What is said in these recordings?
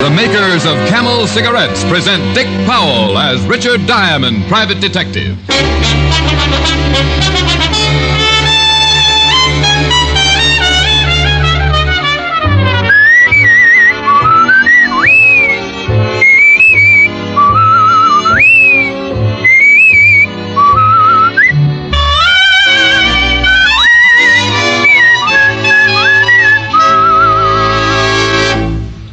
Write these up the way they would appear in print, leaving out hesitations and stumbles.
the makers of Camel cigarettes present Dick Powell as Richard Diamond, private detective.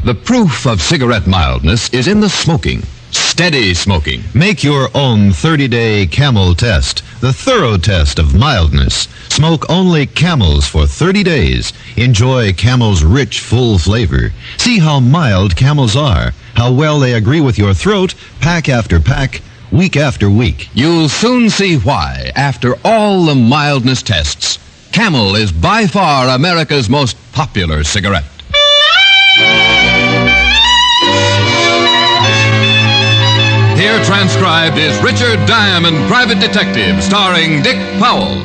The proof of cigarette mildness is in the smoking. Steady smoking. Make your own 30-day Camel test, the thorough test of mildness. Smoke only Camels for 30 days. Enjoy Camel's rich, full flavor. See how mild Camels are, how well they agree with your throat, pack after pack, week after week. You'll soon see why, after all the mildness tests, Camel is by far America's most popular cigarette. Here transcribed is Richard Diamond, private detective, starring Dick Powell.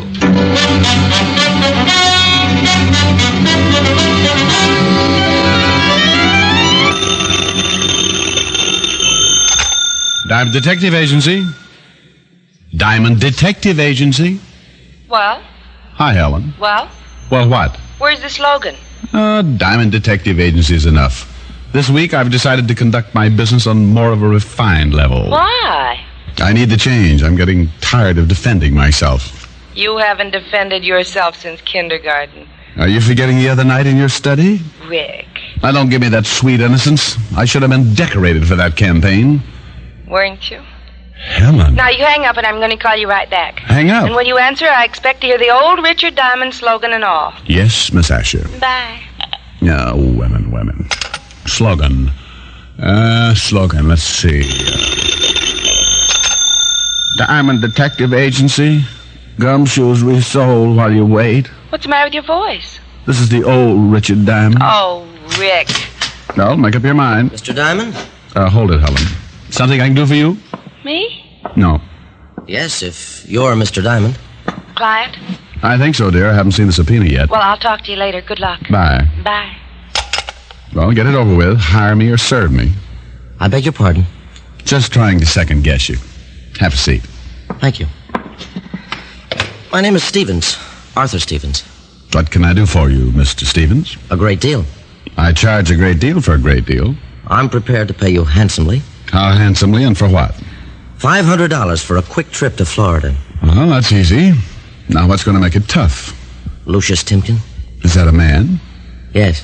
Diamond Detective Agency. Diamond Detective Agency. Well? Hi, Helen. Well? Well, what? Where's the slogan? Diamond Detective Agency is enough. This week, I've decided to conduct my business on more of a refined level. Why? I need the change. I'm getting tired of defending myself. You haven't defended yourself since kindergarten. Are you forgetting the other night in your study? Rick. Now, don't give me that sweet innocence. I should have been decorated for that campaign. Weren't you? Helen. Now, you hang up and I'm going to call you right back. Hang up? And when you answer, I expect to hear the old Richard Diamond slogan and all. Yes, Miss Asher. Bye. No, women. Slogan. Let's see. Diamond Detective Agency. Gumshoes resold while you wait. What's the matter with your voice? This is the old Richard Diamond. Oh, Rick. No, make up your mind. Mr. Diamond? Hold it, Helen. Something I can do for you? Me? No. Yes, if you're Mr. Diamond. Client? I think so, dear. I haven't seen the subpoena yet. Well, I'll talk to you later. Good luck. Bye. Bye. Well, get it over with. Hire me or serve me. I beg your pardon. Just trying to second guess you. Have a seat. Thank you. My name is Stevens. Arthur Stevens. What can I do for you, Mr. Stevens? A great deal. I charge a great deal for a great deal. I'm prepared to pay you handsomely. How handsomely and for what? $500 for a quick trip to Florida. Well, that's easy. Now, what's going to make it tough? Lucius Timken? Is that a man? Yes.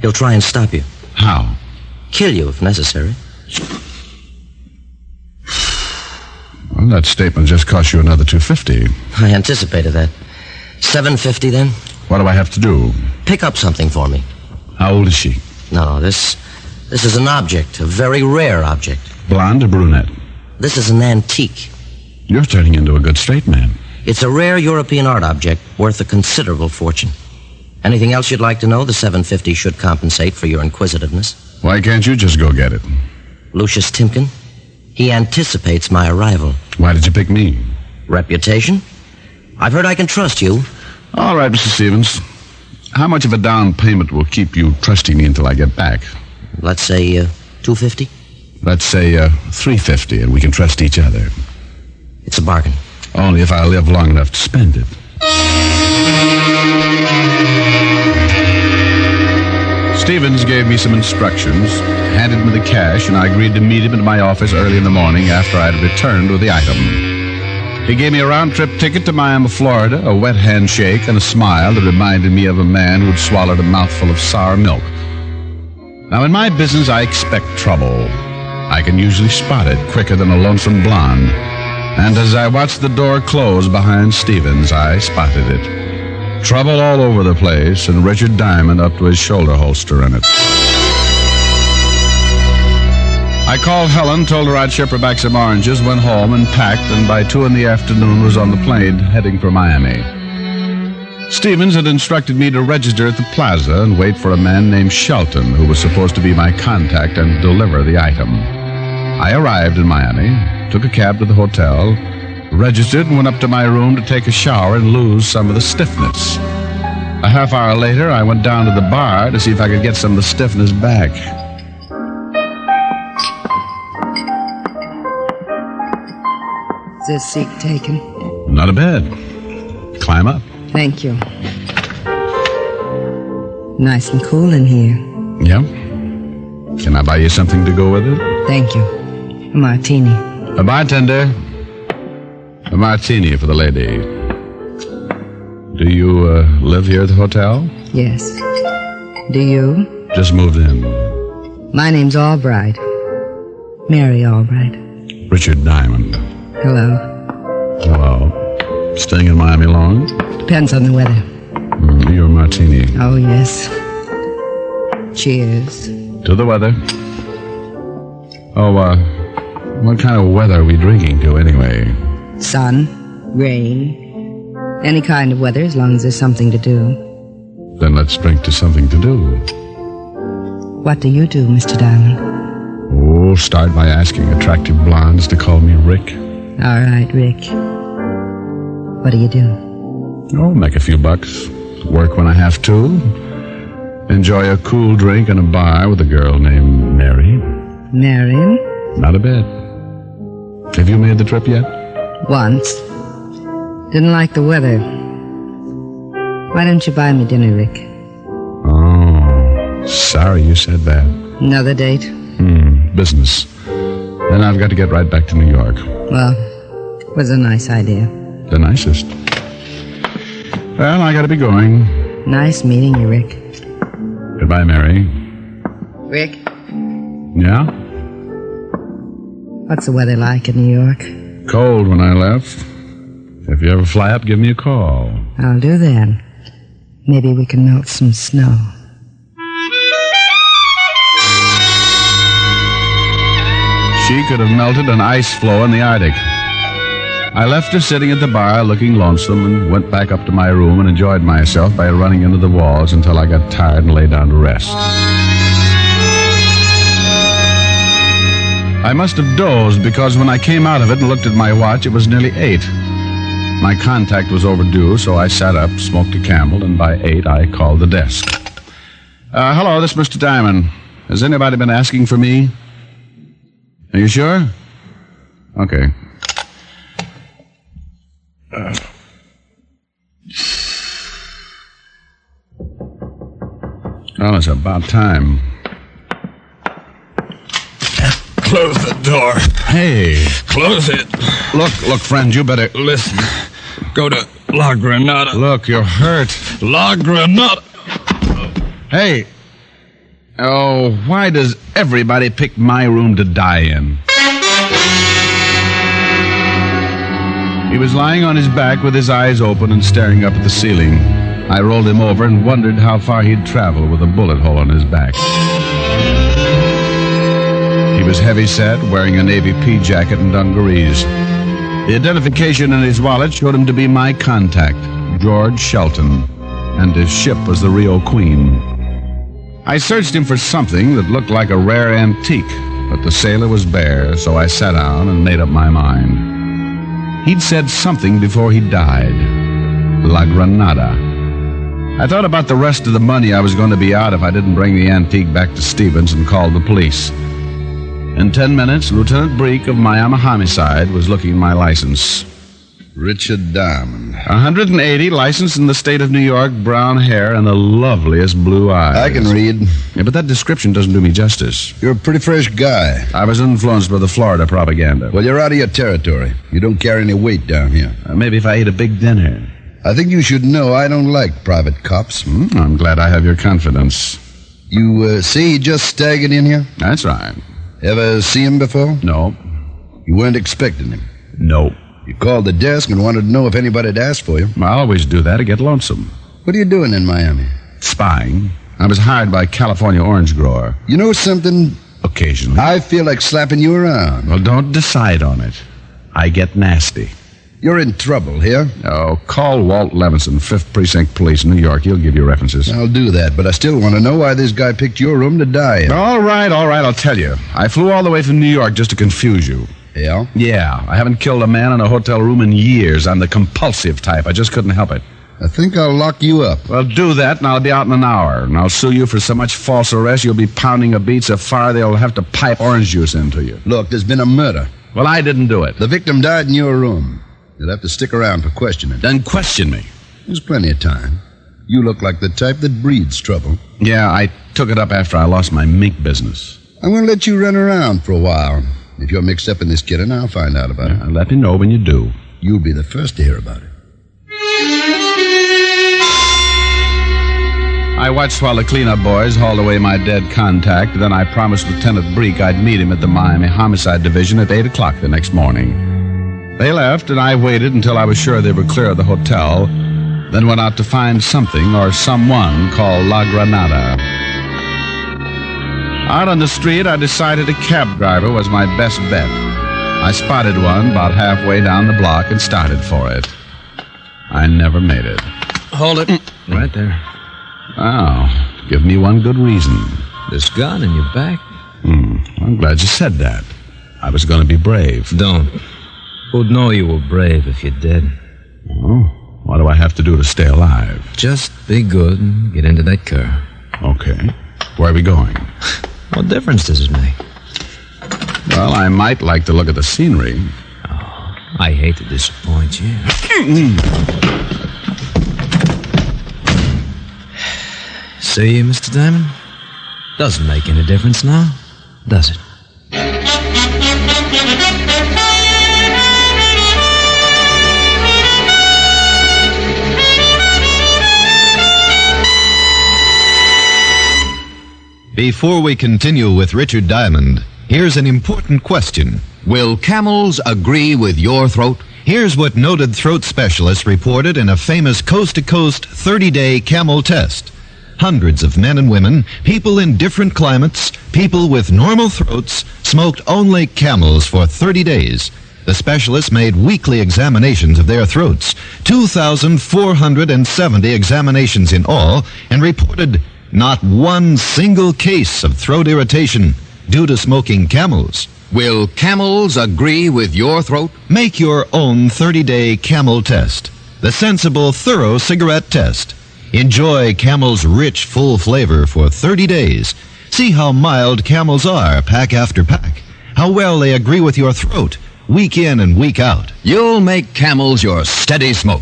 He'll try and stop you. How? Kill you if necessary. Well, that statement just cost you another $250. I anticipated that. $750 then? What do I have to do? Pick up something for me. How old is she? No, this is an object, a very rare object. Blonde or brunette? This is an antique. You're turning into a good straight man. It's a rare European art object worth a considerable fortune. Anything else you'd like to know? The $750 should compensate for your inquisitiveness. Why can't you just go get it? Lucius Timken? He anticipates my arrival. Why did you pick me? Reputation? I've heard I can trust you. All right, Mr. Stevens. How much of a down payment will keep you trusting me until I get back? Let's say $250? Let's say $350, and we can trust each other. It's a bargain. Only if I live long enough to spend it. Stevens gave me some instructions, handed me the cash, and I agreed to meet him at my office early in the morning after I had returned with the item. He gave me a round-trip ticket to Miami, Florida, a wet handshake, and a smile that reminded me of a man who'd swallowed a mouthful of sour milk. Now, in my business, I expect trouble. I can usually spot it quicker than a lonesome blonde. And as I watched the door close behind Stevens, I spotted it. Trouble all over the place, and Richard Diamond up to his shoulder holster in it. I called Helen, told her I'd ship her back some oranges, went home and packed, and by 2 p.m. was on the plane heading for Miami. Stevens had instructed me to register at the plaza and wait for a man named Shelton, who was supposed to be my contact and deliver the item. I arrived in Miami, took a cab to the hotel, registered, and went up to my room to take a shower and lose some of the stiffness. A half hour later, I went down to the bar to see if I could get some of the stiffness back. Is this seat taken? Not a bed. Climb up. Thank you. Nice and cool in here. Yeah? Can I buy you something to go with it? Thank you. A martini. A bartender. A martini for the lady. Do you live here at the hotel? Yes. Do you? Just moved in. My name's Albright. Mary Albright. Richard Diamond. Hello. Hello. Staying in Miami long? Depends on the weather. Your martini. Oh, yes. Cheers. To the weather. Oh, what kind of weather are we drinking to anyway? Sun, rain, any kind of weather as long as there's something to do. Then let's drink to something to do. What do you do, Mr. Diamond? Oh, start by asking attractive blondes to call me Rick. All right, Rick. What do you do? Oh, make a few bucks. Work when I have to. Enjoy a cool drink in a bar with a girl named Mary. Marion? Not a bed. Have you made the trip yet? Once. Didn't like the weather. Why don't you buy me dinner, Rick? Oh, sorry you said that. Another date? Business. Then I've got to get right back to New York. Well, it was a nice idea. The nicest. Well, I gotta be going. Nice meeting you, Rick. Goodbye, Mary. Rick, Yeah? what's the weather like in New York? Cold when I left. If you ever fly up, give me a call. I'll do that. Maybe we can melt some snow. She could have melted an ice floe in the Arctic. I left her sitting at the bar looking lonesome and went back up to my room and enjoyed myself by running into the walls until I got tired and lay down to rest. I must have dozed because when I came out of it and looked at my watch, it was nearly 8. My contact was overdue, so I sat up, smoked a Camel, and by 8 I called the desk. Hello, this is Mr. Diamond. Has anybody been asking for me? Are you sure? Okay. Well, it's about time. Close the door. Hey, Close it. look, friend, you better... Listen. Go to La Granada. Look, you're hurt. La Granada. Hey. Oh, why does everybody pick my room to die in? He was lying on his back with his eyes open and staring up at the ceiling. I rolled him over and wondered how far he'd travel with a bullet hole in his back. He was heavy-set, wearing a navy pea jacket and dungarees. The identification in his wallet showed him to be my contact, George Shelton, and his ship was the Rio Queen. I searched him for something that looked like a rare antique, but the sailor was bare, so I sat down and made up my mind. He'd said something before he died. La Granada. I thought about the rest of the money I was going to be out if I didn't bring the antique back to Stevens and called the police. In 10 minutes, Lieutenant Breek of Miami Homicide was looking at my license. Richard Diamond. 180, licensed in the state of New York, brown hair, and the loveliest blue eyes. I can read. Yeah, but that description doesn't do me justice. You're a pretty fresh guy. I was influenced by the Florida propaganda. Well, you're out of your territory. You don't carry any weight down here. Maybe if I ate a big dinner. I think you should know I don't like private cops. I'm glad I have your confidence. You see he just staggered in here? That's right. Ever see him before? No. You weren't expecting him. No. You called the desk and wanted to know if anybody had asked for you. I always do that to get lonesome. What are you doing in Miami? Spying. I was hired by a California orange grower. You know something? Occasionally. I feel like slapping you around. Well, don't decide on it. I get nasty. You're in trouble here. Oh, call Walt Levinson, 5th Precinct Police in New York. He'll give you references. I'll do that, but I still want to know why this guy picked your room to die in. All right, I'll tell you. I flew all the way from New York just to confuse you. Yeah? Yeah, I haven't killed a man in a hotel room in years. I'm the compulsive type. I just couldn't help it. I think I'll lock you up. Well, do that, and I'll be out in an hour. And I'll sue you for so much false arrest, you'll be pounding a beat so far they'll have to pipe orange juice into you. Look, there's been a murder. Well, I didn't do it. The victim died in your room. You'll have to stick around for questioning. Then question me. There's plenty of time. You look like the type that breeds trouble. Yeah, I took it up after I lost my mink business. I'm going to let you run around for a while. If you're mixed up in this kitten, I'll find out about it. Let me know when you do. You'll be the first to hear about it. I watched while the cleanup boys hauled away my dead contact. Then I promised Lieutenant Breek I'd meet him at the Miami Homicide Division at 8 o'clock the next morning. They left, and I waited until I was sure they were clear of the hotel, then went out to find something or someone called La Granada. Out on the street, I decided a cab driver was my best bet. I spotted one about halfway down the block and started for it. I never made it. Hold it. Right there. Oh, give me one good reason. This gun in your back? I'm glad you said that. I was going to be brave. Don't. Who'd know you were brave if you did? Oh, what do I have to do to stay alive? Just be good and get into that car. Okay. Where are we going? What difference does it make? Well, I might like to look at the scenery. Oh, I hate to disappoint you. See, Mr. Diamond? Doesn't make any difference now, does it? Before we continue with Richard Diamond, here's an important question. Will camels agree with your throat? Here's what noted throat specialists reported in a famous coast-to-coast 30-day camel test. Hundreds of men and women, people in different climates, people with normal throats, smoked only Camels for 30 days. The specialists made weekly examinations of their throats, 2,470 examinations in all, and reported not one single case of throat irritation due to smoking Camels. Will camels agree with your throat? Make your own 30-day Camel test, the sensible, thorough cigarette test. Enjoy Camel's rich, full flavor for 30 days. See how mild Camels are pack after pack, how well they agree with your throat week in and week out. You'll make camels your steady smoke.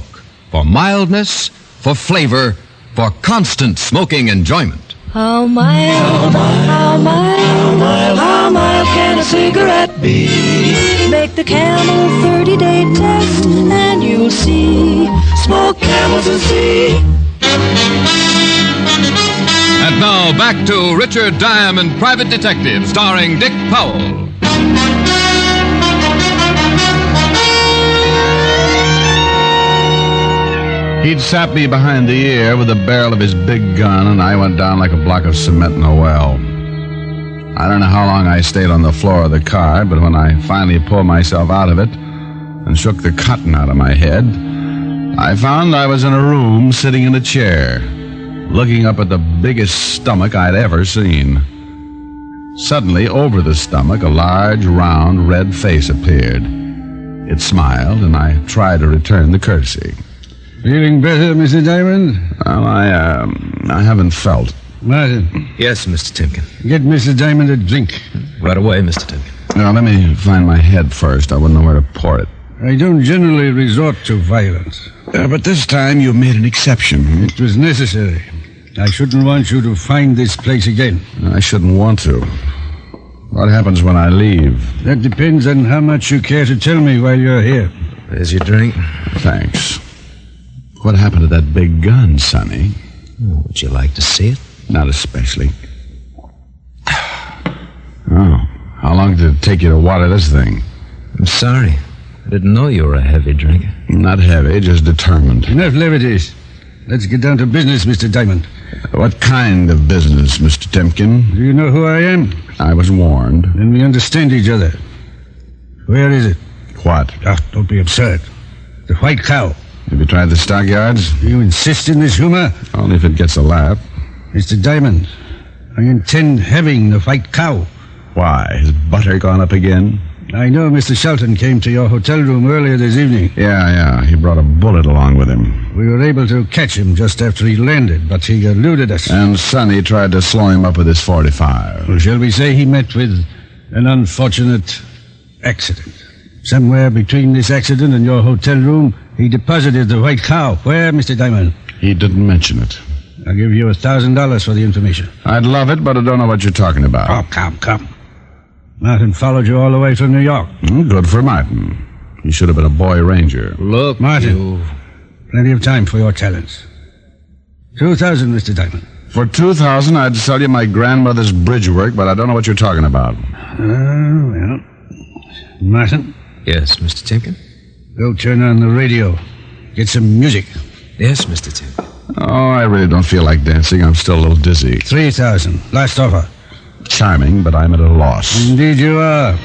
For mildness, for flavor, for constant smoking enjoyment. How mild, how mild, how mild can a cigarette be? Make the Camel 30-day test and you'll see. Smoke Camels and see. And now back to Richard Diamond, Private Detective, starring Dick Powell. He'd sat me behind the ear with the barrel of his big gun, and I went down like a block of cement in a well. I don't know how long I stayed on the floor of the car, but when I finally pulled myself out of it and shook the cotton out of my head, I found I was in a room sitting in a chair, looking up at the biggest stomach I'd ever seen. Suddenly, over the stomach, a large, round, red face appeared. It smiled, and I tried to return the courtesy. Feeling better, Mr. Diamond? Well, I haven't felt. Martin, Yes, Mr. Timken. get Mr. Diamond a drink. Right away, Mr. Timken. Now, let me find my head first. I wouldn't know where to pour it. I don't generally resort to violence. But this time you've made an exception. It was necessary. I shouldn't want you to find this place again. I shouldn't want to. What happens when I leave? That depends on how much you care to tell me while you're here. There's your drink. Thanks. What happened to that big gun, Sonny? Would you like to see it? Not especially. Oh, how long did it take you to water this thing? I'm sorry. I didn't know you were a heavy drinker. Not heavy, just determined. Enough levities. Let's get down to business, Mr. Diamond. What kind of business, Mr. Timken? Do you know who I am? I was warned. Then we understand each other. Where is it? What? Ah, don't be absurd. The White Cow. Have you tried the stockyards? Do you insist in this humor? Only if it gets a laugh. Mr. Diamond, I intend having the White Cow. Why? Has butter gone up again? I know Mr. Shelton came to your hotel room earlier this evening. Yeah. He brought a bullet along with him. We were able to catch him just after he landed, but he eluded us. And Sonny tried to slow him up with his .45. Or shall we say he met with an unfortunate Accident. Somewhere between this accident and your hotel room, he deposited the white cow. Where, Mr. Diamond? He didn't mention it. I'll give you $1,000 for the information. I'd love it, but I don't know what you're talking about. Oh, come. Martin followed you all the way from New York. Good for Martin. He should have been a boy ranger. Look, Martin, plenty of time for your talents. 2,000, Mr. Diamond. For 2,000, I'd sell you my grandmother's bridge work, but I don't know what you're talking about. Well. Martin? Yes, Mr. Timken? Go turn on the radio. Get some music. Yes, Mr. Timken. Oh, I really don't feel like dancing. I'm still a little dizzy. 3,000. Last offer. Charming, but I'm at a loss. Indeed you are.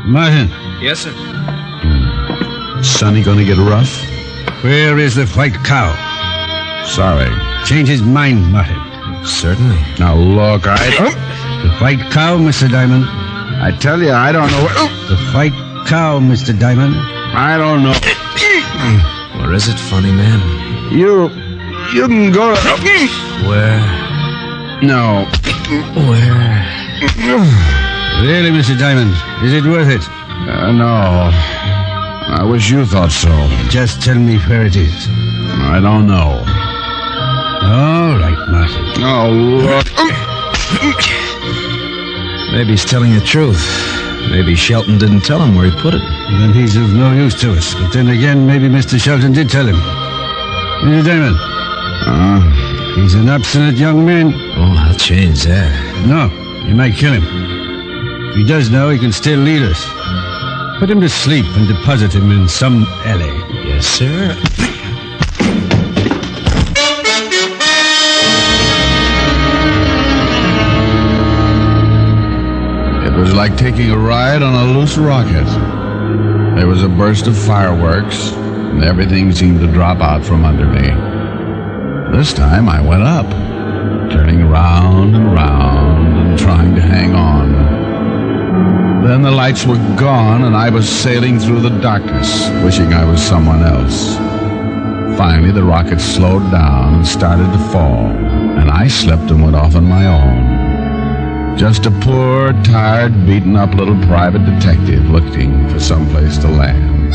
Martin. Yes, sir. Sonny gonna get rough? Where is the white cow? Sorry. Change his mind, Martin. Certainly. Now, look, The white cow, Mr. Diamond. I tell you, I don't know what... The white cow, Mr. Diamond. I don't know. Where is it, funny man? You can go to... Where? No. Where? Really, Mr. Diamond, is it worth it? No. I wish you thought so. Just tell me where it is. I don't know. All right, Martin. Oh, look. Maybe he's telling the truth. Maybe Shelton didn't tell him where he put it. Then he's of no use to us. But then again, maybe Mr. Shelton did tell him. Mr. Diamond. He's an obstinate young man. Oh, I'll change that. No, you might kill him. If he does know, he can still lead us. Put him to sleep and deposit him in some alley. Yes, sir. It was like taking a ride on a loose rocket. There was a burst of fireworks, and everything seemed to drop out from under me. This time I went up, turning round and round and trying to hang on. Then the lights were gone, and I was sailing through the darkness, wishing I was someone else. Finally, the rocket slowed down and started to fall, and I slipped and went off on my own. Just a poor, tired, beaten-up little private detective looking for someplace to land.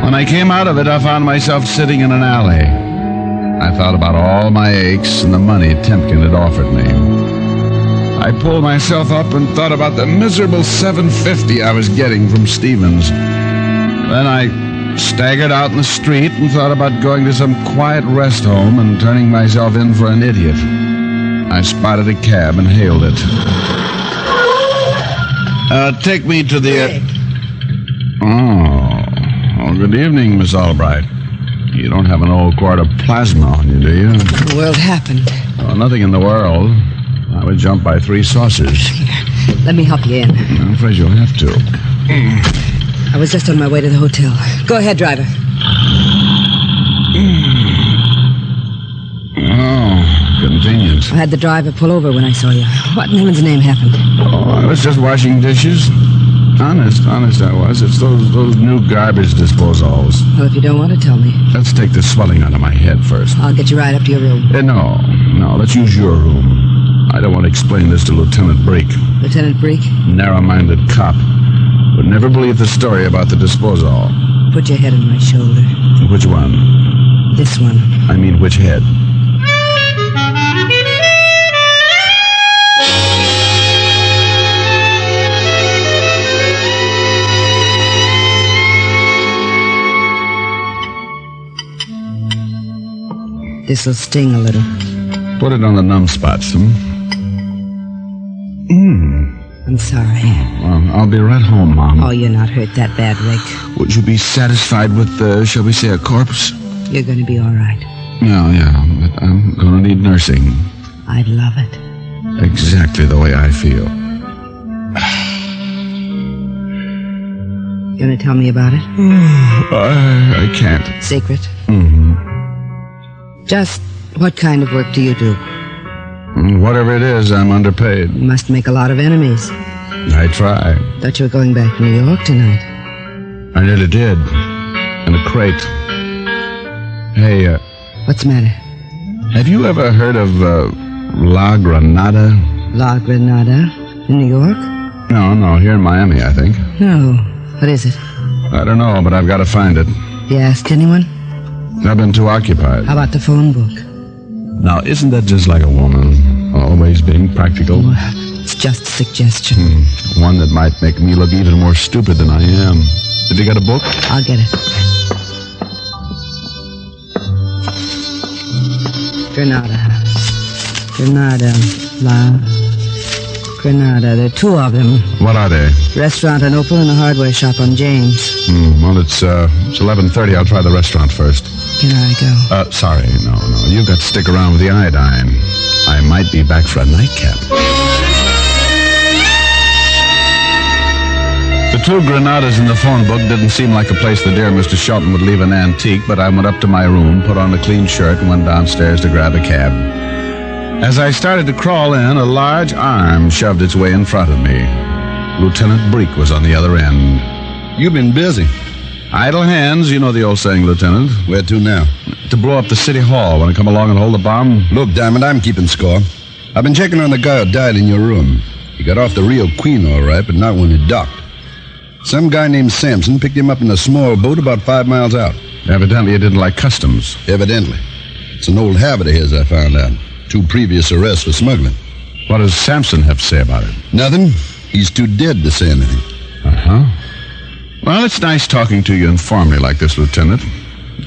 When I came out of it, I found myself sitting in an alley. I thought about all my aches and the money Timken had offered me. I pulled myself up and thought about the miserable $7.50 I was getting from Stevens. Then I staggered out in the street and thought about going to some quiet rest home and turning myself in for an idiot. I spotted a cab and hailed it. Take me to the... Oh, good evening, Miss Albright. You don't have an old quart of plasma on you, do you? What in the world happened? Oh, nothing in the world. I was jumped by 3 saucers. Let me help you in. I'm afraid you'll have to. I was just on my way to the hotel. Go ahead, driver. Oh, convenient. I had the driver pull over when I saw you. What in heaven's name happened? Oh, I was just washing dishes. Honest I was. It's those new garbage disposals. Well, if you don't want to tell me, Let's take the swelling out of my head first. I'll get you right up to your room. No, let's use your room. I don't want to explain this to Lieutenant Brake. Lieutenant Brake? Narrow-minded cop. Would never believe the story about the disposal. Put your head on my shoulder. Which one? This one. I mean, which head? This'll sting a little. Put it on the numb spots, I'm sorry. Well, I'll be right home, Mom. Oh, you're not hurt that bad, Rick. Would you be satisfied with, shall we say, a corpse? You're going to be all right. Yeah, but I'm going to need nursing. I'd love it. Exactly the way I feel. You going to tell me about it? I can't. Secret? Mm-hmm. Just what kind of work do you do? Whatever it is, I'm underpaid. You must make a lot of enemies. I try. Thought you were going back to New York tonight. I nearly did. In a crate. Hey, What's the matter? have you ever heard of, La Granada? La Granada in New York? No, here in Miami, I think. No. What is it? I don't know, but I've got to find it. You asked anyone? I've been too occupied. How about the phone book? Now, isn't that just like a woman? Always being practical? Well, it's just a suggestion. One that might make me look even more stupid than I am. Have you got a book? I'll get it. Granada. Granada. There are two of them. What are they? Restaurant on Opal and a hardware shop on James. Well, it's 11:30. I'll try the restaurant first. Can I go? Sorry. No. You've got to stick around with the iodine. I might be back for a nightcap. The two Granadas in the phone book didn't seem like a place the dear Mr. Shelton would leave an antique, but I went up to my room, put on a clean shirt, and went downstairs to grab a cab. As I started to crawl in, a large arm shoved its way in front of me. Lieutenant Breek was on the other end. You've been busy. Idle hands, you know the old saying, Lieutenant. Where to now? To blow up the city hall. Want to come along and hold the bomb? Look, Diamond, I'm keeping score. I've been checking on the guy who died in your room. He got off the Rio Queen all right, but not when he docked. Some guy named Sampson picked him up in a small boat about 5 miles out. Evidently, he didn't like customs. Evidently. It's an old habit of his, I found out. 2 previous arrests for smuggling. What does Sampson have to say about it? Nothing. He's too dead to say anything. Uh-huh. Well, it's nice talking to you informally like this, Lieutenant.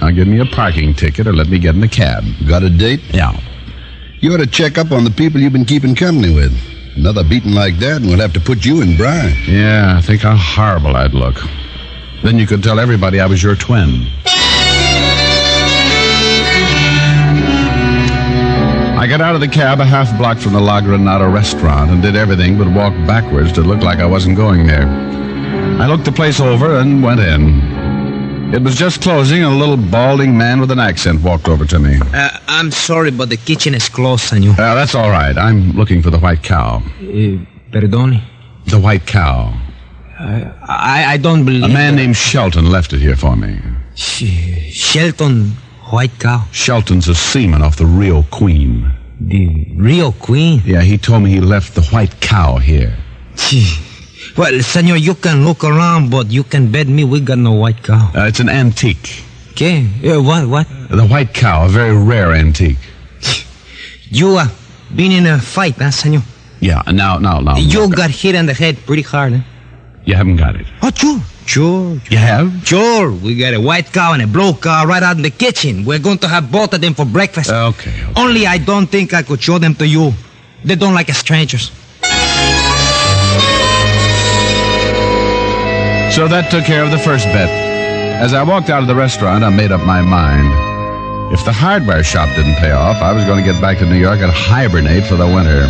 Now give me a parking ticket or let me get in a cab. Got a date? Yeah. You ought to check up on the people you've been keeping company with. Another beating like that and we'll have to put you in brine. Yeah, think how horrible I'd look. Then you could tell everybody I was your twin. I got out of the cab a half block from the La Granada restaurant and did everything but walk backwards to look like I wasn't going there. I looked the place over and went in. It was just closing and a little balding man with an accent walked over to me. I'm sorry, but the kitchen is closed, senor. That's all right. I'm looking for the White Cow. Perdone? The White Cow. I don't believe... A man named Shelton left it here for me. Shelton White Cow? Shelton's a seaman off the Rio Queen. The Rio Queen? Yeah, he told me he left the White Cow here. Well, senor, you can look around, but you can bet me we got no White Cow. It's an antique. Okay. What? The White Cow, a very rare antique. You been in a fight, huh, senor? Yeah, now. You got hit in the head pretty hard, huh? You haven't got it. Oh, sure. You have? Sure. We got a White Cow and a Blue Cow right out in the kitchen. We're going to have both of them for breakfast. Okay. Only I don't think I could show them to you. They don't like strangers. So that took care of the first bet. As I walked out of the restaurant, I made up my mind. If the hardware shop didn't pay off, I was going to get back to New York and hibernate for the winter.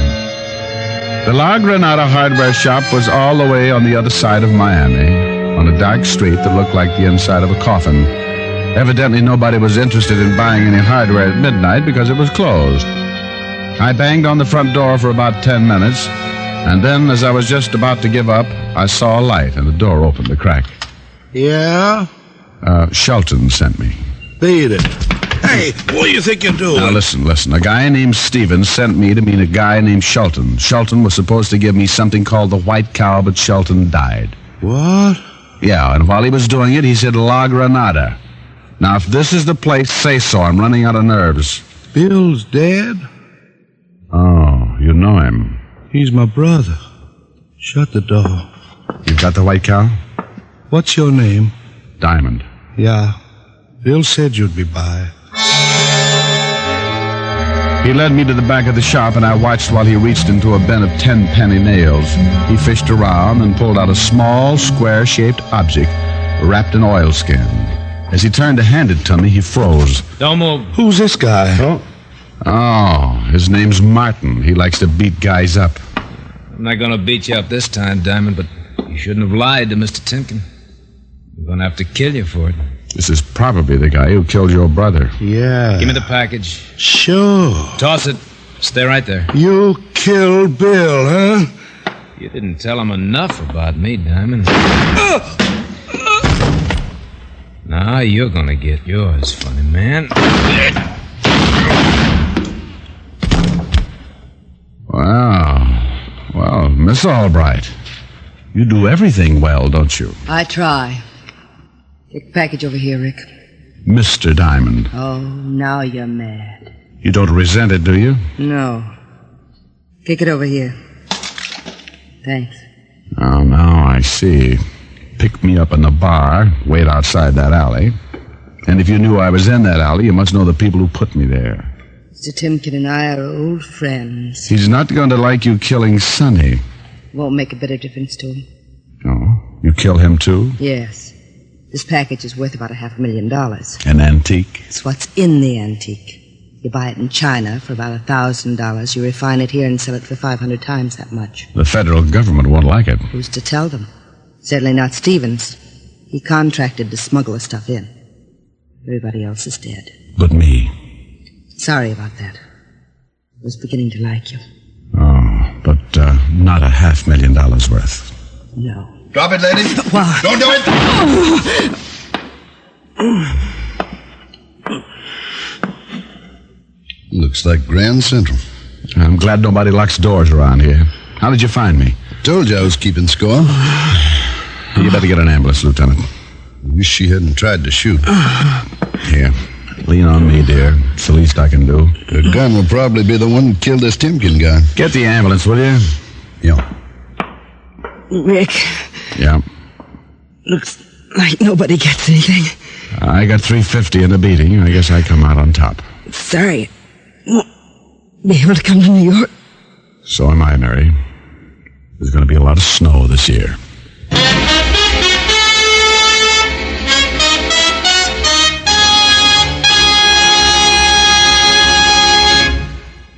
The La Granada hardware shop was all the way on the other side of Miami, on a dark street that looked like the inside of a coffin. Evidently, nobody was interested in buying any hardware at midnight because it was closed. I banged on the front door for about 10 minutes, and then, as I was just about to give up, I saw a light and the door opened a crack. Yeah? Shelton sent me. Beat it. Hey, what do you think you're doing? Now, listen. A guy named Stevens sent me to meet a guy named Shelton. Shelton was supposed to give me something called the White Cow, but Shelton died. What? Yeah, and while he was doing it, he said La Granada. Now, if this is the place, say so. I'm running out of nerves. Bill's dead? Oh, you know him. He's my brother. Shut the door. You've got the White Cow? What's your name? Diamond. Yeah. Bill said you'd be by. He led me to the back of the shop, and I watched while he reached into a bin of 10-penny nails. He fished around and pulled out a small, square-shaped object wrapped in oilskin. As he turned to hand it to me, he froze. Don't move. Who's this guy? Oh, his name's Martin. He likes to beat guys up. I'm not going to beat you up this time, Diamond, but you shouldn't have lied to Mr. Timken. We're going to have to kill you for it. This is probably the guy who killed your brother. Yeah. Give me the package. Sure. Toss it. Stay right there. You killed Bill, huh? You didn't tell him enough about me, Diamond. Now you're going to get yours, funny man. Wow. Well, Miss Albright. You do everything well, don't you? I try. Take the package over here, Rick. Mr. Diamond. Oh, now you're mad. You don't resent it, do you? No. Kick it over here. Thanks. Oh, now I see. Pick me up in the bar, wait outside that alley. And if you knew I was in that alley, you must know the people who put me there. Mr. Timken and I are old friends. He's not going to like you killing Sonny. Won't make a bit of difference to him. Oh, you kill him too? Yes. This package is worth about $500,000. An antique? It's what's in the antique. You buy it in China for about $1,000. You refine it here and sell it for 500 times that much. The federal government won't like it. Who's to tell them? Certainly not Stevens. He contracted to smuggle the stuff in. Everybody else is dead. But me. Sorry about that. I was beginning to like you. Oh, but not $500,000 worth. No. Drop it, lady. Why? Don't do it. Looks like Grand Central. I'm glad nobody locks doors around here. How did you find me? Told you I was keeping score. You better get an ambulance, Lieutenant. Wish she hadn't tried to shoot. Here. Lean on me, dear. It's the least I can do. Her gun will probably be the one who killed this Timken guy. Get the ambulance, will you? Yeah. Rick, Yeah. looks like nobody gets anything. I got $350 in the beating. I guess I come out on top. Sorry. Won't be able to come to New York. So am I, Mary. There's going to be a lot of snow this year.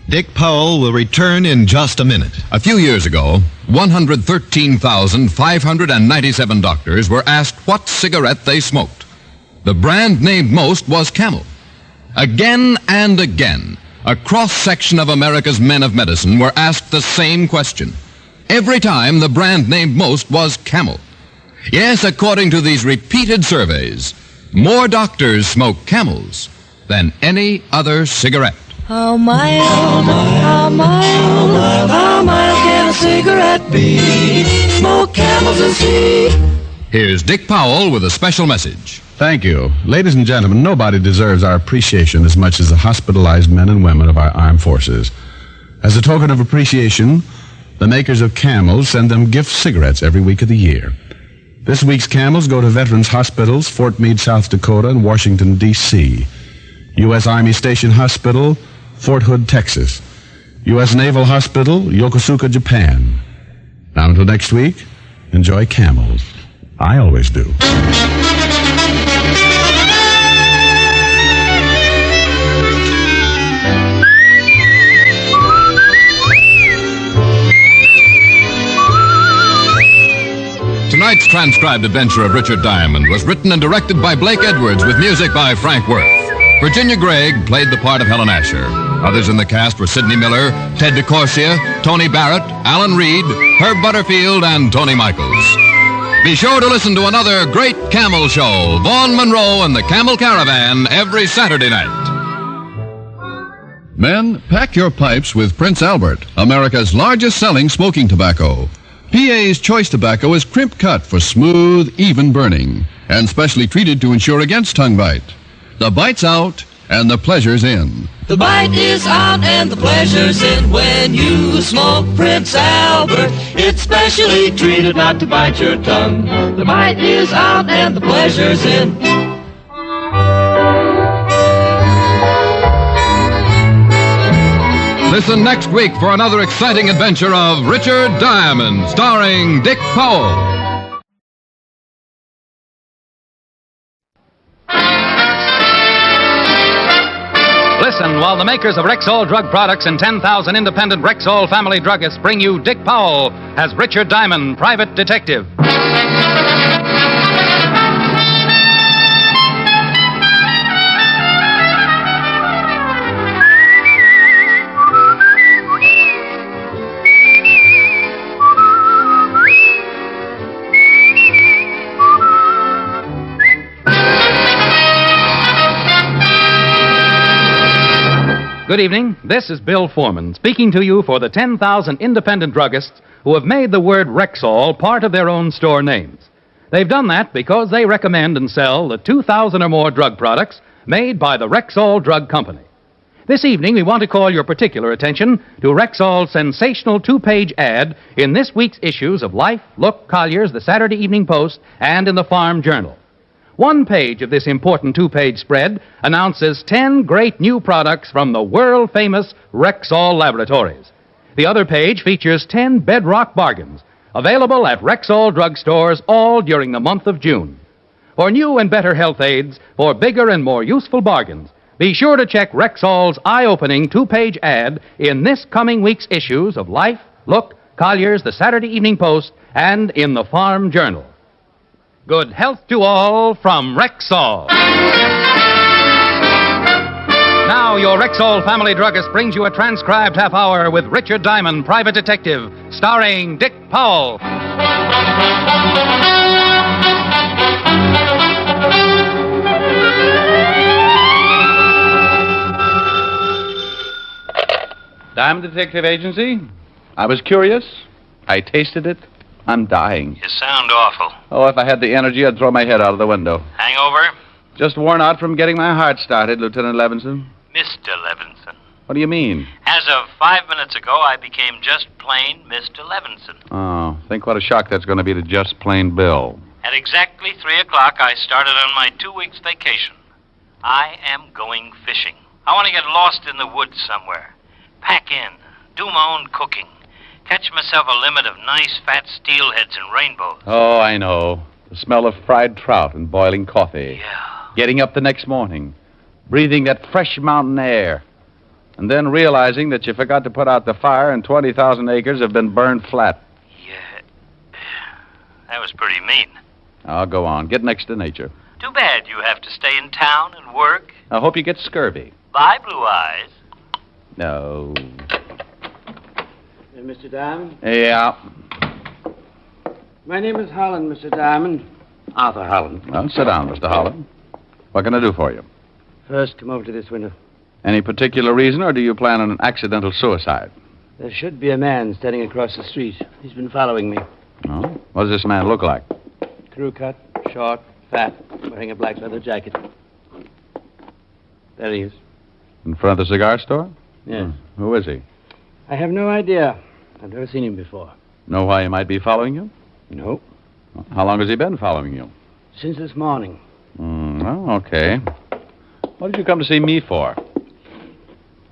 Dick Powell will return in just a minute. A few years ago, 113,597 doctors were asked what cigarette they smoked. The brand named most was Camel. Again and again, a cross-section of America's men of medicine were asked the same question. Every time, the brand named most was Camel. Yes, according to these repeated surveys, more doctors smoke Camels than any other cigarette. How mild can a cigarette be? Smoke Camels and see. Here's Dick Powell with a special message. Thank you. Ladies and gentlemen, nobody deserves our appreciation as much as the hospitalized men and women of our armed forces. As a token of appreciation, the makers of Camels send them gift cigarettes every week of the year. This week's Camels go to veterans hospitals, Fort Meade, South Dakota, and Washington, D.C., U.S. Army Station Hospital, Fort Hood, Texas, U.S. Naval Hospital, Yokosuka, Japan. Now until next week, enjoy Camels. I always do. Tonight's transcribed adventure of Richard Diamond was written and directed by Blake Edwards with music by Frank Worth. Virginia Gregg played the part of Helen Asher. Others in the cast were Sidney Miller, Ted DeCorsia, Tony Barrett, Alan Reed, Herb Butterfield, and Tony Michaels. Be sure to listen to another great Camel show, Vaughn Monroe and the Camel Caravan, every Saturday night. Men, pack your pipes with Prince Albert, America's largest selling smoking tobacco. PA's Choice Tobacco is crimp cut for smooth, even burning, and specially treated to ensure against tongue bite. The bite's out, and the pleasure's in. The bite is out and the pleasure's in when you smoke Prince Albert. It's specially treated not to bite your tongue. The bite is out and the pleasure's in. Listen next week for another exciting adventure of Richard Diamond, starring Dick Powell. Listen while the makers of Rexall drug products and 10,000 independent Rexall family druggists bring you Dick Powell as Richard Diamond, private detective. Good evening. This is Bill Foreman speaking to you for the 10,000 independent druggists who have made the word Rexall part of their own store names. They've done that because they recommend and sell the 2,000 or more drug products made by the Rexall Drug Company. This evening, we want to call your particular attention to Rexall's sensational two-page ad in this week's issues of Life, Look, Collier's, the Saturday Evening Post, and in the Farm Journal. One page of this important two-page spread announces 10 great new products from the world-famous Rexall Laboratories. The other page features 10 bedrock bargains, available at Rexall drugstores all during the month of June. For new and better health aids, for bigger and more useful bargains, be sure to check Rexall's eye-opening two-page ad in this coming week's issues of Life, Look, Collier's, the Saturday Evening Post, and in the Farm Journal. Good health to all from Rexall. Now, your Rexall family druggist brings you a transcribed half hour with Richard Diamond, Private Detective, starring Dick Powell. Diamond Detective Agency? I was curious. I tasted it. I'm dying. You sound awful. Oh, if I had the energy, I'd throw my head out of the window. Hangover? Just worn out from getting my heart started, Lieutenant Levinson. Mr. Levinson. What do you mean? As of 5 minutes ago, I became just plain Mr. Levinson. Oh, think what a shock that's going to be to just plain Bill. At exactly 3 o'clock, I started on my 2 weeks vacation. I am going fishing. I want to get lost in the woods somewhere. Pack in, do my own cooking, catch myself a limit of nice fat steelheads and rainbows. Oh, I know. The smell of fried trout and boiling coffee. Yeah. Getting up the next morning, breathing that fresh mountain air, and then realizing that you forgot to put out the fire and 20,000 acres have been burned flat. Yeah. That was pretty mean. I'll go on. Get next to nature. Too bad you have to stay in town and work. I hope you get scurvy. Bye, Blue Eyes. No. Mr. Diamond? Yeah. My name is Holland, Mr. Diamond. Arthur Holland. Well, sit down, Mr. Holland. What can I do for you? First, come over to this window. Any particular reason, or do you plan on an accidental suicide? There should be a man standing across the street. He's been following me. Oh? What does this man look like? Crew cut, short, fat, wearing a black leather jacket. There he is. In front of the cigar store? Yes. Who is he? I have no idea. I've never seen him before. Know why he might be following you? No. How long has he been following you? Since this morning. Well, okay. What did you come to see me for?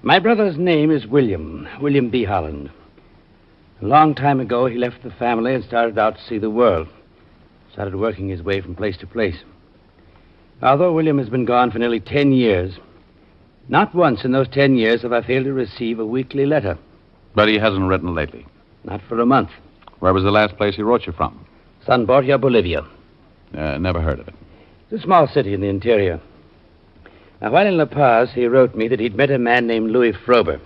My brother's name is William B. Holland. A long time ago, he left the family and started out to see the world. Started working his way from place to place. Although William has been gone for nearly 10 years, not once in those 10 years have I failed to receive a weekly letter. But he hasn't written lately. Not for a month. Where was the last place he wrote you from? San Borja, Bolivia. Never heard of it. It's a small city in the interior. Now, while in La Paz, he wrote me that he'd met a man named Louis Frober.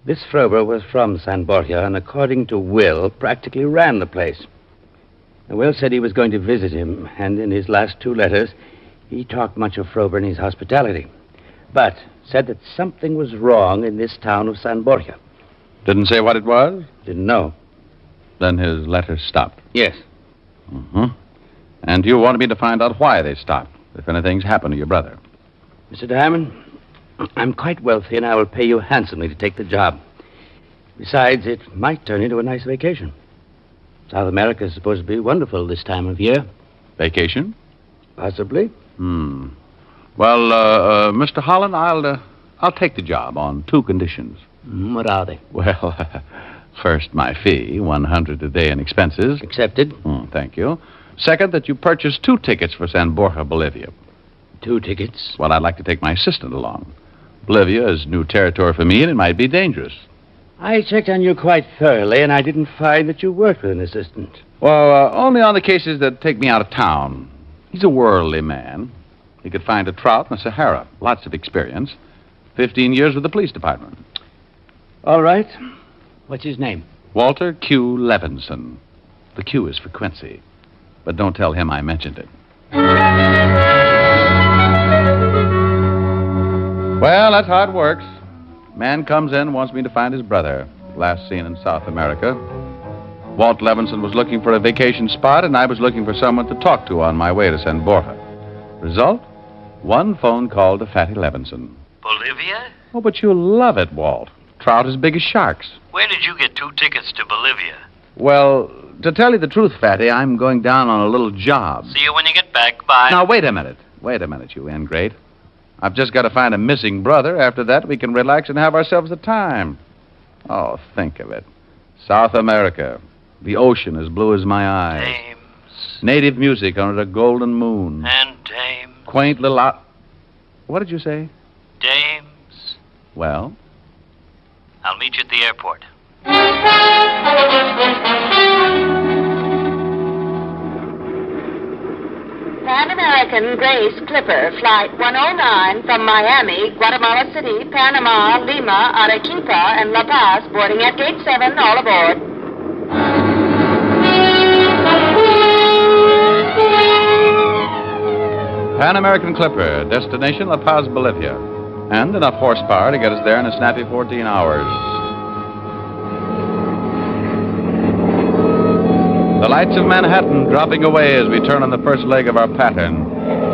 This Frober was from San Borja, and according to Will, practically ran the place. Now, Will said he was going to visit him, and in his last 2 letters, he talked much of Frober and his hospitality. But said that something was wrong in this town of San Borja. Didn't say what it was? Didn't know. Then his letters stopped? Yes. And you wanted me to find out why they stopped, if anything's happened to your brother. Mr. Diamond, I'm quite wealthy, and I will pay you handsomely to take the job. Besides, it might turn into a nice vacation. South America is supposed to be wonderful this time of year. Vacation? Possibly. Well, Mr. Holland, I'll take the job on 2 conditions. What are they? Well, first, my fee, $100 a day in expenses. Accepted. Thank you. Second, that you purchase 2 tickets for San Borja, Bolivia. 2 tickets? Well, I'd like to take my assistant along. Bolivia is new territory for me, and it might be dangerous. I checked on you quite thoroughly, and I didn't find that you worked with an assistant. Well, only on the cases that take me out of town. He's a worldly man. He could find a trout in the Sahara. Lots of experience. 15 years with the police department. All right. What's his name? Walter Q. Levinson. The Q is for Quincy. But don't tell him I mentioned it. Well, that's how it works. Man comes in, wants me to find his brother. Last seen in South America. Walt Levinson was looking for a vacation spot, and I was looking for someone to talk to on my way to San Borja. Result? One phone call to Fatty Levinson. Bolivia? Oh, but you'll love it, Walt. Trout as big as sharks. Where did you get 2 tickets to Bolivia? Well, to tell you the truth, Fatty, I'm going down on a little job. See you when you get back. Bye. Now, wait a minute. Wait a minute, you ingrate. I've just got to find a missing brother. After that, we can relax and have ourselves a time. Oh, think of it. South America. The ocean as blue as my eyes. Dames. Native music under a golden moon. And dames. Quaint little What did you say? Dames. Well? I'll meet you at the airport. Pan American Grace Clipper, Flight 109 from Miami, Guatemala City, Panama, Lima, Arequipa, and La Paz, boarding at Gate 7, all aboard. Pan American Clipper, destination La Paz, Bolivia. And enough horsepower to get us there in a snappy 14 hours. The lights of Manhattan dropping away as we turn on the first leg of our pattern,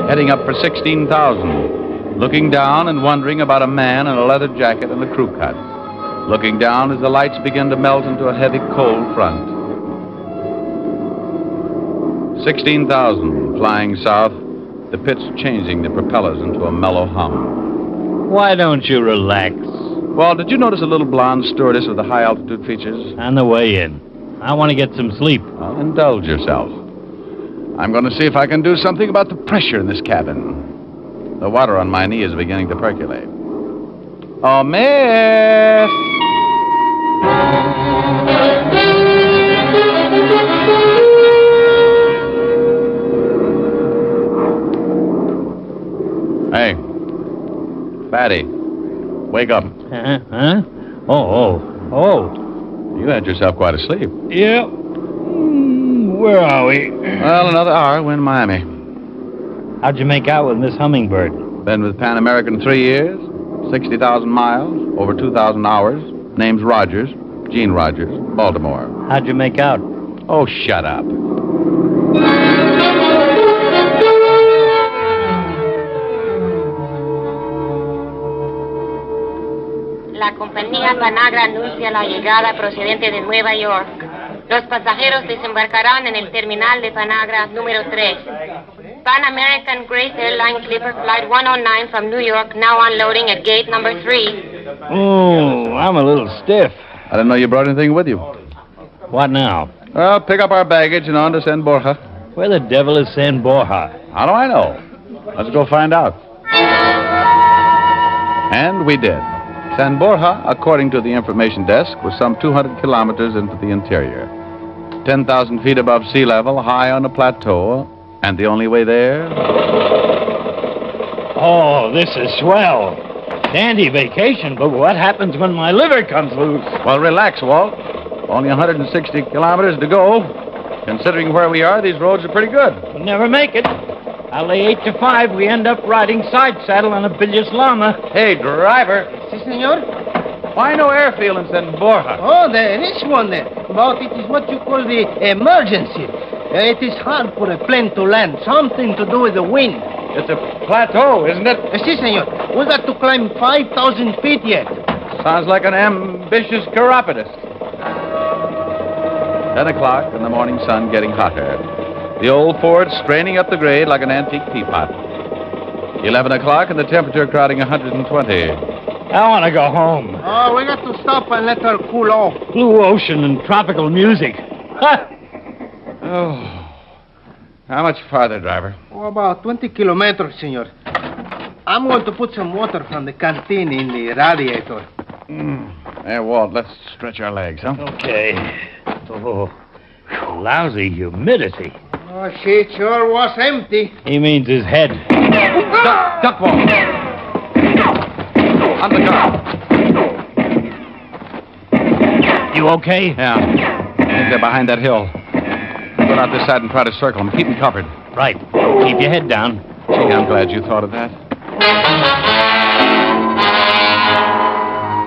heading up for 16,000, looking down and wondering about a man in a leather jacket and a crew cut, looking down as the lights begin to melt into a heavy cold front. 16,000, flying south, the pitch changing the propellers into a mellow hum. Why don't you relax? Well, did you notice a little blonde stewardess with the high-altitude features? On the way in. I want to get some sleep. Well, indulge yourself. I'm going to see if I can do something about the pressure in this cabin. The water on my knee is beginning to percolate. Oh, miss! Hey, Fatty, wake up. Huh? Oh. You had yourself quite asleep. Yeah. Where are we? Well, another hour, we're in Miami. How'd you make out with Miss Hummingbird? Been with Pan American 3 years, 60,000 miles, over 2,000 hours. Name's Rogers, Gene Rogers, Baltimore. How'd you make out? Oh, shut up. La compañía Panagra anuncia la llegada procedente de Nueva York. Los pasajeros desembarcarán en el terminal de Panagra número 3. Pan American Grace Airline Clipper Flight 109 from New York, now unloading at gate number 3. Oh, I'm a little stiff. I didn't know you brought anything with you. What now? Well, pick up our baggage and on to San Borja. Where the devil is San Borja? How do I know? Let's go find out. And we did. San Borja, according to the information desk, was some 200 kilometers into the interior. 10,000 feet above sea level, high on a plateau, and the only way there... Oh, this is swell. Dandy vacation, but what happens when my liver comes loose? Well, relax, Walt. Only 160 kilometers to go. Considering where we are, these roads are pretty good. We'll never make it. I'll lay 8 to 5. We end up riding side saddle on a bilious llama. Hey, driver. Si, senor? Why no airfield in San Borja? Oh, there is one there. But it is what you call the emergency. It is hard for a plane to land. Something to do with the wind. It's a plateau, isn't it? Si, senor. We got to climb 5,000 feet yet. Sounds like an ambitious chiropodist. 10 o'clock and the morning sun getting hotter. The old Ford straining up the grade like an antique teapot. 11 o'clock and the temperature crowding 120. I want to go home. Oh, we got to stop and let her cool off. Blue ocean and tropical music. Oh. How much farther, driver? Oh, about 20 kilometers, senor. I'm going to put some water from the canteen in the radiator. Hey, Walt, let's stretch our legs, huh? Okay. Oh, lousy humidity. Oh, she sure was empty. He means his head. Duck, Walt. On the car. You okay? Yeah. I think they're behind that hill. Go out this side and try to circle them. Keep them covered. Right. Keep your head down. Gee, I'm glad you thought of that.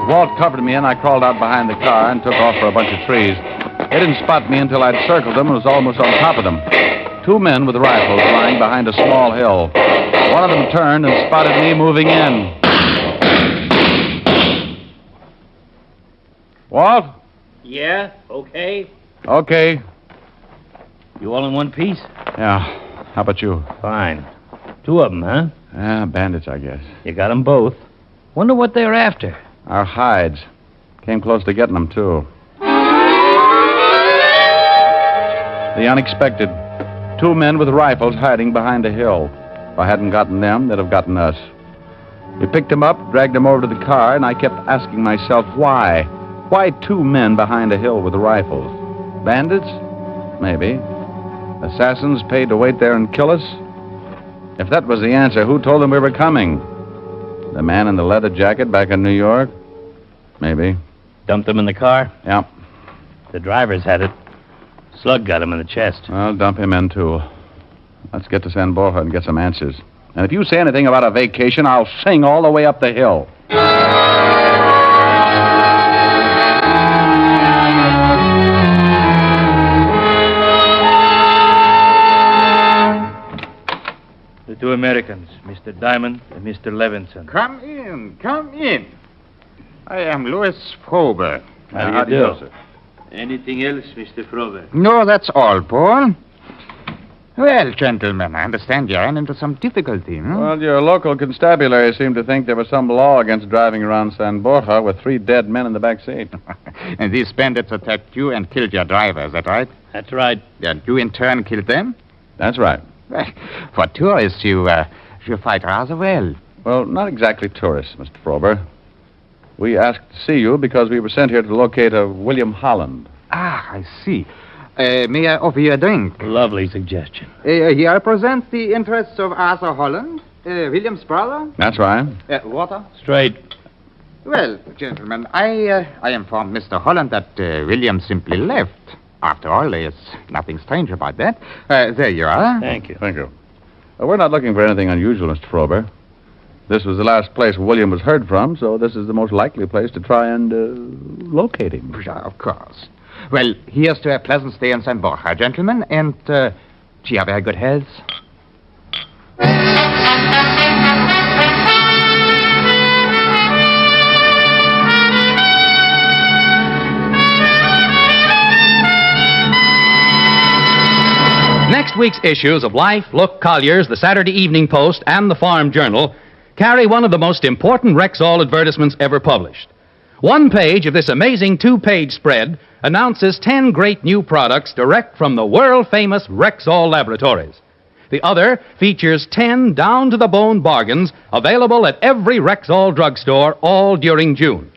Walt covered me, and I crawled out behind the car and took off for a bunch of trees. They didn't spot me until I'd circled them and was almost on top of them. 2 men with rifles lying behind a small hill. One of them turned and spotted me moving in. Walt? Yeah, okay. Okay. You all in one piece? Yeah. How about you? Fine. 2 of them, huh? Yeah, bandits, I guess. You got them both. Wonder what they're after. Our hides. Came close to getting them, too. The unexpected. 2 men with rifles hiding behind a hill. If I hadn't gotten them, they'd have gotten us. We picked them up, dragged them over to the car, and I kept asking myself, why? Why 2 men behind a hill with rifles? Bandits? Maybe. Assassins paid to wait there and kill us? If that was the answer, who told them we were coming? The man in the leather jacket back in New York? Maybe. Dumped them in the car? Yeah. The drivers had it. Slug got him in the chest. I'll dump him in, too. Let's get to San Borja and get some answers. And if you say anything about a vacation, I'll sing all the way up the hill. The 2 Americans, Mr. Diamond and Mr. Levinson. Come in, come in. I am Louis Frober. How do you do, sir? Anything else, Mr. Frober? No, that's all, Paul. Well, gentlemen, I understand you ran into some difficulty, hmm? Well, your local constabulary seemed to think there was some law against driving around San Borja with 3 dead men in the back seat. And these bandits attacked you and killed your driver, is that right? That's right. And you in turn killed them? That's right. Well, for tourists, you fight rather well. Well, not exactly tourists, Mr. Frober. We asked to see you because we were sent here to locate a William Holland. Ah, I see. May I offer you a drink? Lovely suggestion. He represents the interests of Arthur Holland, William's brother. That's right. Water? Straight. Well, gentlemen, I informed Mr. Holland that William simply left. After all, there's nothing strange about that. There you are. Thank you. Thank you. We're not looking for anything unusual, Mr. Frober. This was the last place William was heard from, so this is the most likely place to try and locate him. Of course. Well, here's to a pleasant stay in San Borja, gentlemen, and gee, have very good health. Next week's issues of Life, Look, Collier's, the Saturday Evening Post, and the Farm Journal carry one of the most important Rexall advertisements ever published. One page of this amazing 2-page spread announces 10 great new products direct from the world-famous Rexall laboratories. The other features 10 down-to-the-bone bargains available at every Rexall drugstore all during June.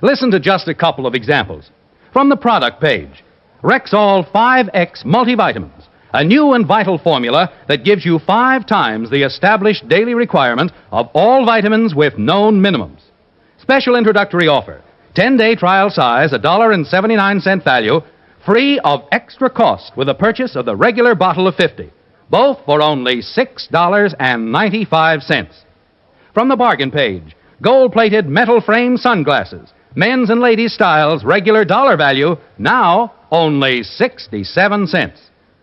Listen to just a couple of examples. From the product page, Rexall 5X Multivitamins, a new and vital formula that gives you 5 times the established daily requirement of all vitamins with known minimums. Special introductory offer, 10-day trial size, $1.79 value, free of extra cost with a purchase of the regular bottle of 50, both for only $6.95. From the bargain page, gold-plated metal frame sunglasses, men's and ladies' styles, regular dollar value, now only 67 cents.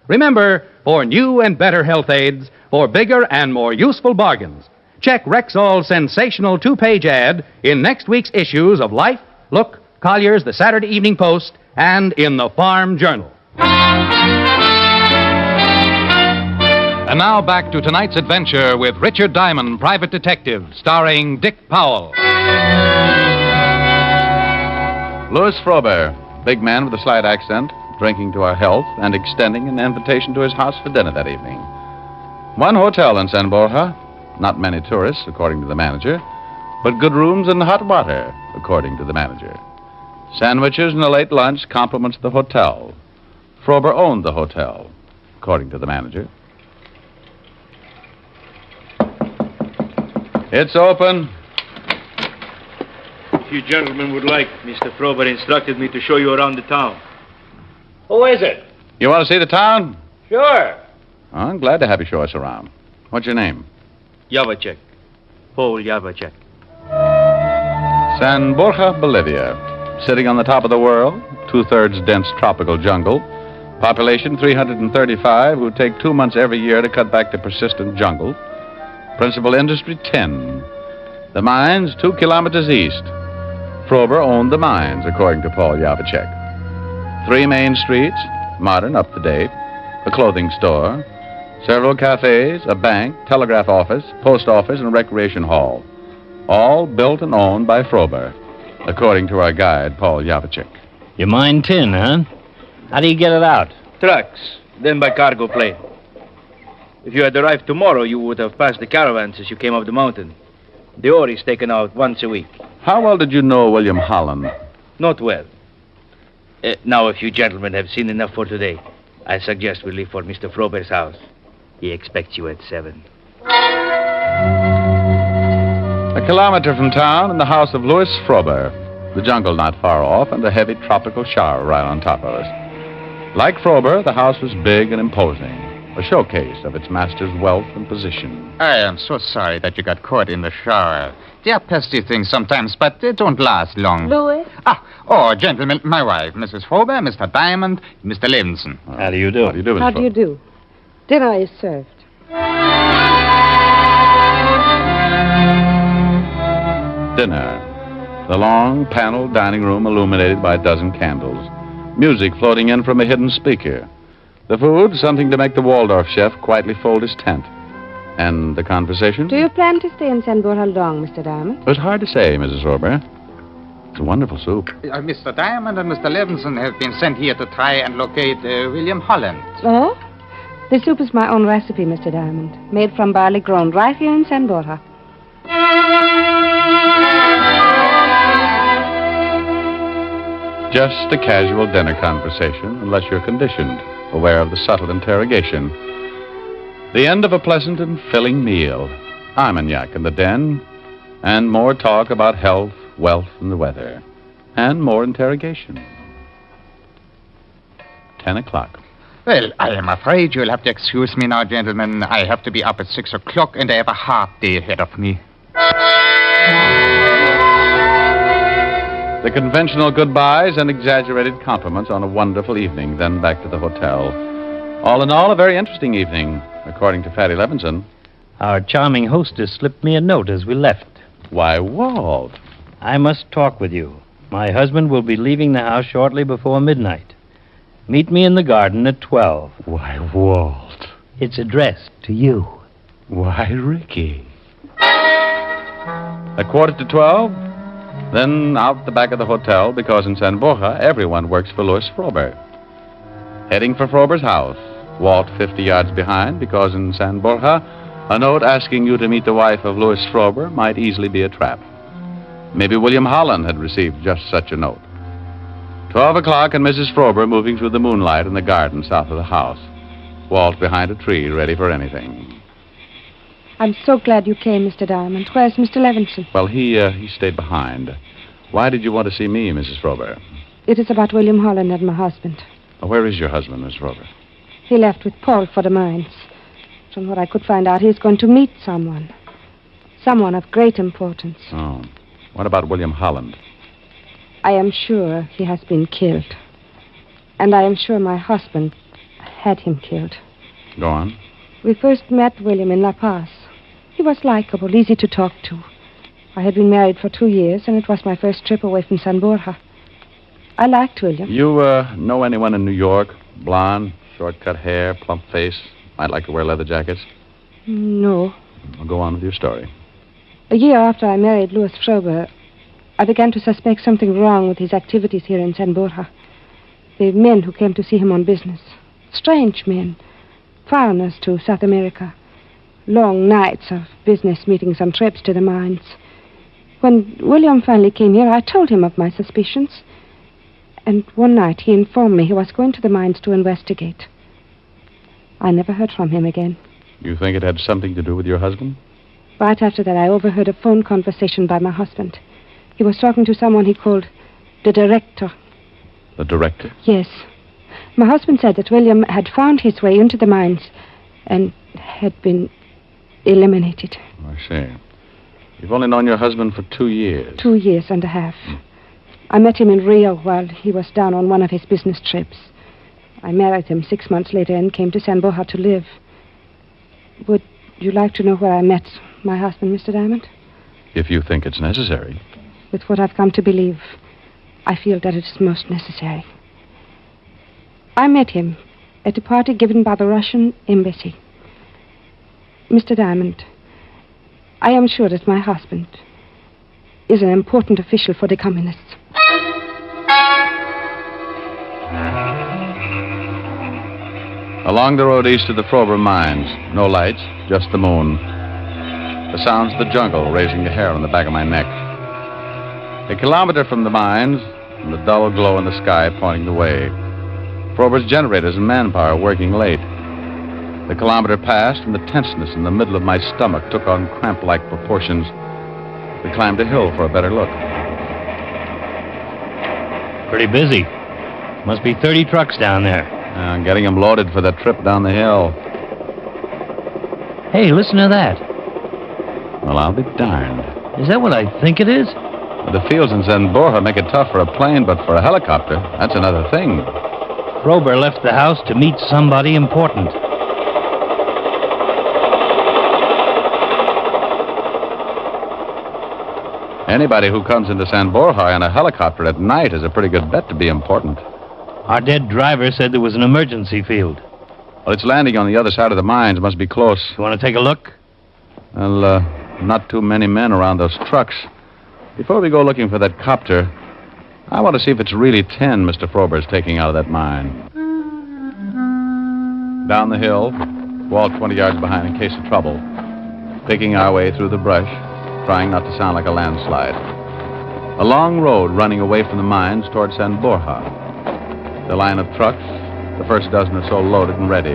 Remember, for new and better health aids, for bigger and more useful bargains, check Rexall's sensational 2-page ad in next week's issues of Life, Look, Collier's, the Saturday Evening Post, and in the Farm Journal. And now back to tonight's adventure with Richard Diamond, Private Detective, starring Dick Powell. Louis Frober, big man with a slight accent, drinking to our health and extending an invitation to his house for dinner that evening. One hotel in San Borja, not many tourists, according to the manager, but good rooms and hot water, according to the manager. Sandwiches and a late lunch compliments the hotel. Frober owned the hotel, according to the manager. It's open. If you gentlemen would like, Mr. Frober instructed me to show you around the town. Who is it? You want to see the town? Sure. I'm glad to have you show us around. What's your name? Yavacek. Paul Yavacek. San Borja, Bolivia. Sitting on the top of the world, 2/3 dense tropical jungle. Population 335 who take 2 months every year to cut back the persistent jungle. Principal industry, tin. The mines, 2 kilometers east. Frober owned the mines, according to Paul Javicek. 3 main streets, modern, up to date. A clothing store. Several cafes, a bank, telegraph office, post office, and recreation hall. All built and owned by Frober, according to our guide, Paul Javicek. You mine tin, huh? How do you get it out? Trucks, then by cargo plane. If you had arrived tomorrow, you would have passed the caravans as you came up the mountain. The ore is taken out once a week. How well did you know William Holland? Not well. Now, if you gentlemen have seen enough for today, I suggest we leave for Mr. Frober's house. He expects you at 7. A kilometer from town in the house of Louis Frober. The jungle not far off and a heavy tropical shower right on top of us. Like Frober, the house was big and imposing, a showcase of its master's wealth and position. I am so sorry that you got caught in the shower. They are pesky things sometimes, but they don't last long. Louis? Gentlemen, my wife, Mrs. Frober, Mr. Diamond, Mr. Levinson. How do you do? How do you do, Mr. How do you do? Dinner is served. Dinner. The long, paneled dining room illuminated by a dozen candles. Music floating in from a hidden speaker. The food, something to make the Waldorf chef quietly fold his tent. And the conversation? Do you plan to stay in San Borja long, Mr. Diamond? It was hard to say, Mrs. Frober. It's a wonderful soup. Mr. Diamond and Mr. Levinson have been sent here to try and locate William Holland. Oh? The soup is my own recipe, Mr. Diamond. Made from barley grown right here in San Borja. Just a casual dinner conversation, unless you're conditioned, aware of the subtle interrogation. The end of a pleasant and filling meal. Armagnac in the den, and more talk about health, wealth, and the weather. And more interrogation. 10 o'clock. Well, I am afraid you'll have to excuse me now, gentlemen. I have to be up at 6 o'clock, and I have a hard day ahead of me. The conventional goodbyes and exaggerated compliments on a wonderful evening, then back to the hotel. All in all, a very interesting evening, according to Fatty Levinson. Our charming hostess slipped me a note as we left. Why, Walt. I must talk with you. My husband will be leaving the house shortly before midnight. Meet me in the garden at 12. Why, Walt. It's addressed to you. Why, Ricky. At 12:15, then out the back of the hotel, because in San Borja, everyone works for Louis Frober. Heading for Frober's house. Walt 50 yards behind, because in San Borja, a note asking you to meet the wife of Louis Frober might easily be a trap. Maybe William Holland had received just such a note. 12 o'clock and Mrs. Frober moving through the moonlight in the garden south of the house. Walt behind a tree, ready for anything. I'm so glad you came, Mr. Diamond. Where's Mr. Levinson? Well, he stayed behind. Why did you want to see me, Mrs. Frober? It is about William Holland and my husband. Where is your husband, Miss Frober? He left with Paul for the mines. From what I could find out, he's going to meet someone. Someone of great importance. Oh. What about William Holland? I am sure he has been killed. And I am sure my husband had him killed. Go on. We first met William in La Paz. He was likable, easy to talk to. I had been married for 2 years, and it was my first trip away from San Borja. I liked William. You know anyone in New York? Blonde, short-cut hair, plump face, might like to wear leather jackets? No. Well, go on with your story. A year after I married Louis Frober, I began to suspect something wrong with his activities here in San Borja. The men who came to see him on business. Strange men. Foreigners to South America. Long nights of business meetings and trips to the mines. When William finally came here, I told him of my suspicions. And one night he informed me he was going to the mines to investigate. I never heard from him again. You think it had something to do with your husband? Right after that, I overheard a phone conversation by my husband. He was talking to someone he called the director. The director? Yes. My husband said that William had found his way into the mines and had been eliminated. I see. You've only known your husband for 2 years. 2 years and a half. I met him in Rio while he was down on one of his business trips. I married him 6 months later and came to San Borja to live. Would you like to know where I met my husband, Mr. Diamond? If you think it's necessary. With what I've come to believe, I feel that it is most necessary. I met him at a party given by the Russian embassy. Mr. Diamond, I am sure that my husband is an important official for the communists. Along the road east of the Frober mines, no lights, just the moon. The sounds of the jungle raising the hair on the back of my neck. A kilometer from the mines, and the dull glow in the sky pointing the way. Frober's generators and manpower working late. The kilometer passed, and the tenseness in the middle of my stomach took on cramp-like proportions. We climbed a hill for a better look. Pretty busy. Must be 30 trucks down there. Getting them loaded for the trip down the hill. Hey, listen to that. Well, I'll be darned. Is that what I think it is? The fields in San Borja make it tough for a plane, but for a helicopter, that's another thing. Frober left the house to meet somebody important. Anybody who comes into San Borja in a helicopter at night is a pretty good bet to be important. Our dead driver said there was an emergency field. Well, it's landing on the other side of the mines. Must be close. You want to take a look? Well, not too many men around those trucks. Before we go looking for that copter, I want to see if it's really 10 Mr. Frober's taking out of that mine. Down the hill, wall 20 yards behind in case of trouble. Picking our way through the brush, trying not to sound like a landslide. A long road running away from the mines towards San Borja. The line of trucks, the first dozen or so loaded and ready,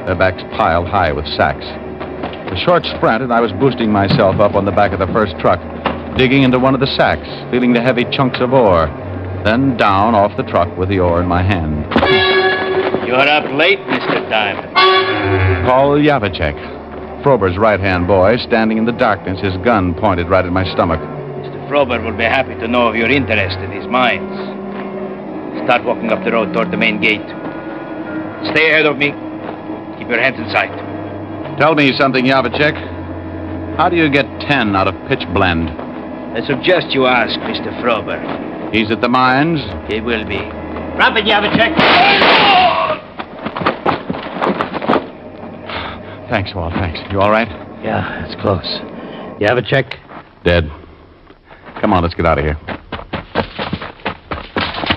their backs piled high with sacks. A short sprint, and I was boosting myself up on the back of the first truck, digging into one of the sacks, feeling the heavy chunks of ore, then down off the truck with the ore in my hand. You're up late, Mr. Diamond. Paul Yavicek, Frober's right-hand boy, standing in the darkness, his gun pointed right at my stomach. Mr. Frober will be happy to know of your interest in these mines. Start walking up the road toward the main gate. Stay ahead of me. Keep your hands in sight. Tell me something, Yavicek. How do you get 10 out of pitch blend? I suggest you ask Mr. Frober. He's at the mines? He will be. Drop it, Yavicek. Thanks, Walt, thanks. You all right? Yeah, it's close. Yavicek? Dead. Come on, let's get out of here.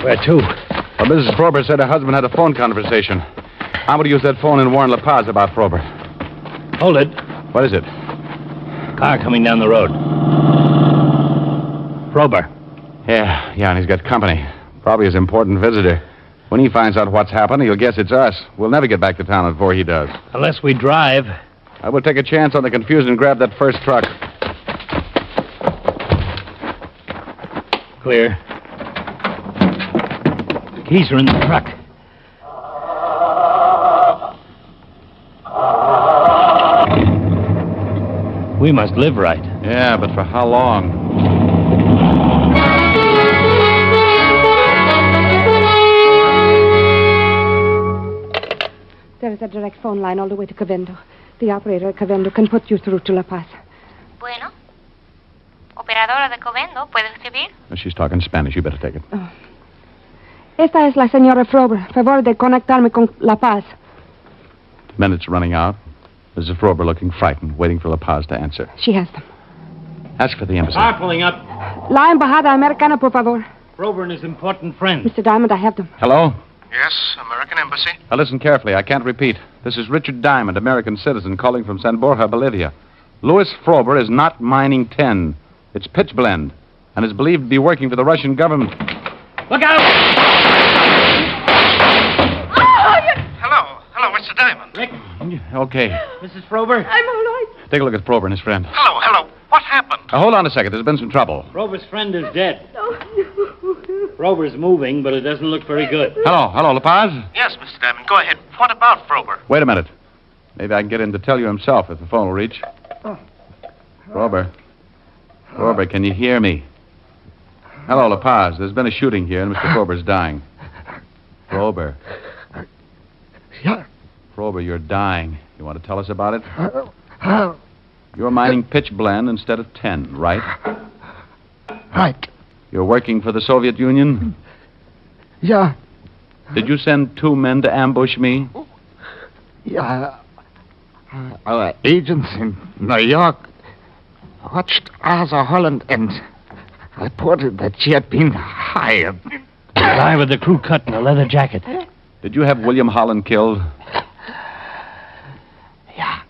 Where to? Well, Mrs. Frober said her husband had a phone conversation. I'm going to use that phone and warn La Paz about Frober. Hold it. What is it? Car coming down the road. Frober. Yeah, and he's got company. Probably his important visitor. When he finds out what's happened, he'll guess it's us. We'll never get back to town before he does. Unless we drive. I will take a chance on the confusion and grab that first truck. Clear. Keys are in the truck. We must live right. Yeah, but for how long? There is a direct phone line all the way to Cavendo. The operator at Cavendo can put you through to La Paz. Bueno. Operadora de Covendo, ¿puede escribir? She's talking Spanish. You better take it. Oh. Esta es la señora Frober. Favor de conectarme con La Paz. Minutes running out. Mrs. Frober looking frightened, waiting for La Paz to answer. She has them. Ask for the embassy. Car pulling up. La Embajada Americana, por favor. Frober and his important friend. Mr. Diamond, I have them. Hello? Yes, American Embassy. Now listen carefully. I can't repeat. This is Richard Diamond, American citizen, calling from San Borja, Bolivia. Louis Frober is not mining tin. It's pitch blend, and is believed to be working for the Russian government. Look out! Hello, Mr. Diamond. Rick. Okay. Mrs. Frober. I'm all right. Take a look at Frober and his friend. Hello. What happened? Now, hold on a second. There's been some trouble. Frober's friend is dead. Frober's moving, but it doesn't look very good. Hello, La Paz? Yes, Mr. Diamond, go ahead. What about Frober? Wait a minute. Maybe I can get him to tell you himself if the phone will reach. Oh. Frober. Frober, can you hear me? Hello, La Paz. There's been a shooting here, and Mr. Frober's dying. Frober. Yeah. Frober, you're dying. You want to tell us about it? You're mining pitch blende instead of tin, right? Right. You're working for the Soviet Union? Yeah. Did you send 2 men to ambush me? Yeah. Our agents in New York watched Asa Holland and reported that she had been hired. A guy with a crew cut and a leather jacket. Did you have William Holland killed? Yeah.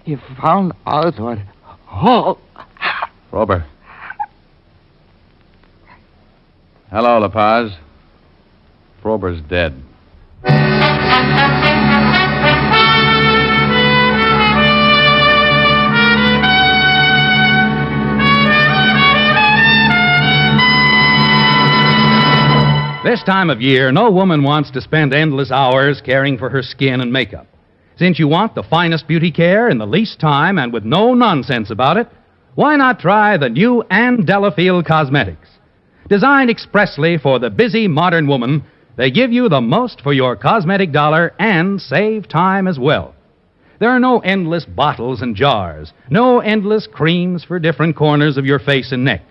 He found out what... Oh. Frober. Hello, La Paz. Frober's dead. This time of year, no woman wants to spend endless hours caring for her skin and makeup. Since you want the finest beauty care in the least time and with no nonsense about it, why not try the new Ann Delafield Cosmetics? Designed expressly for the busy modern woman, they give you the most for your cosmetic dollar and save time as well. There are no endless bottles and jars, no endless creams for different corners of your face and neck.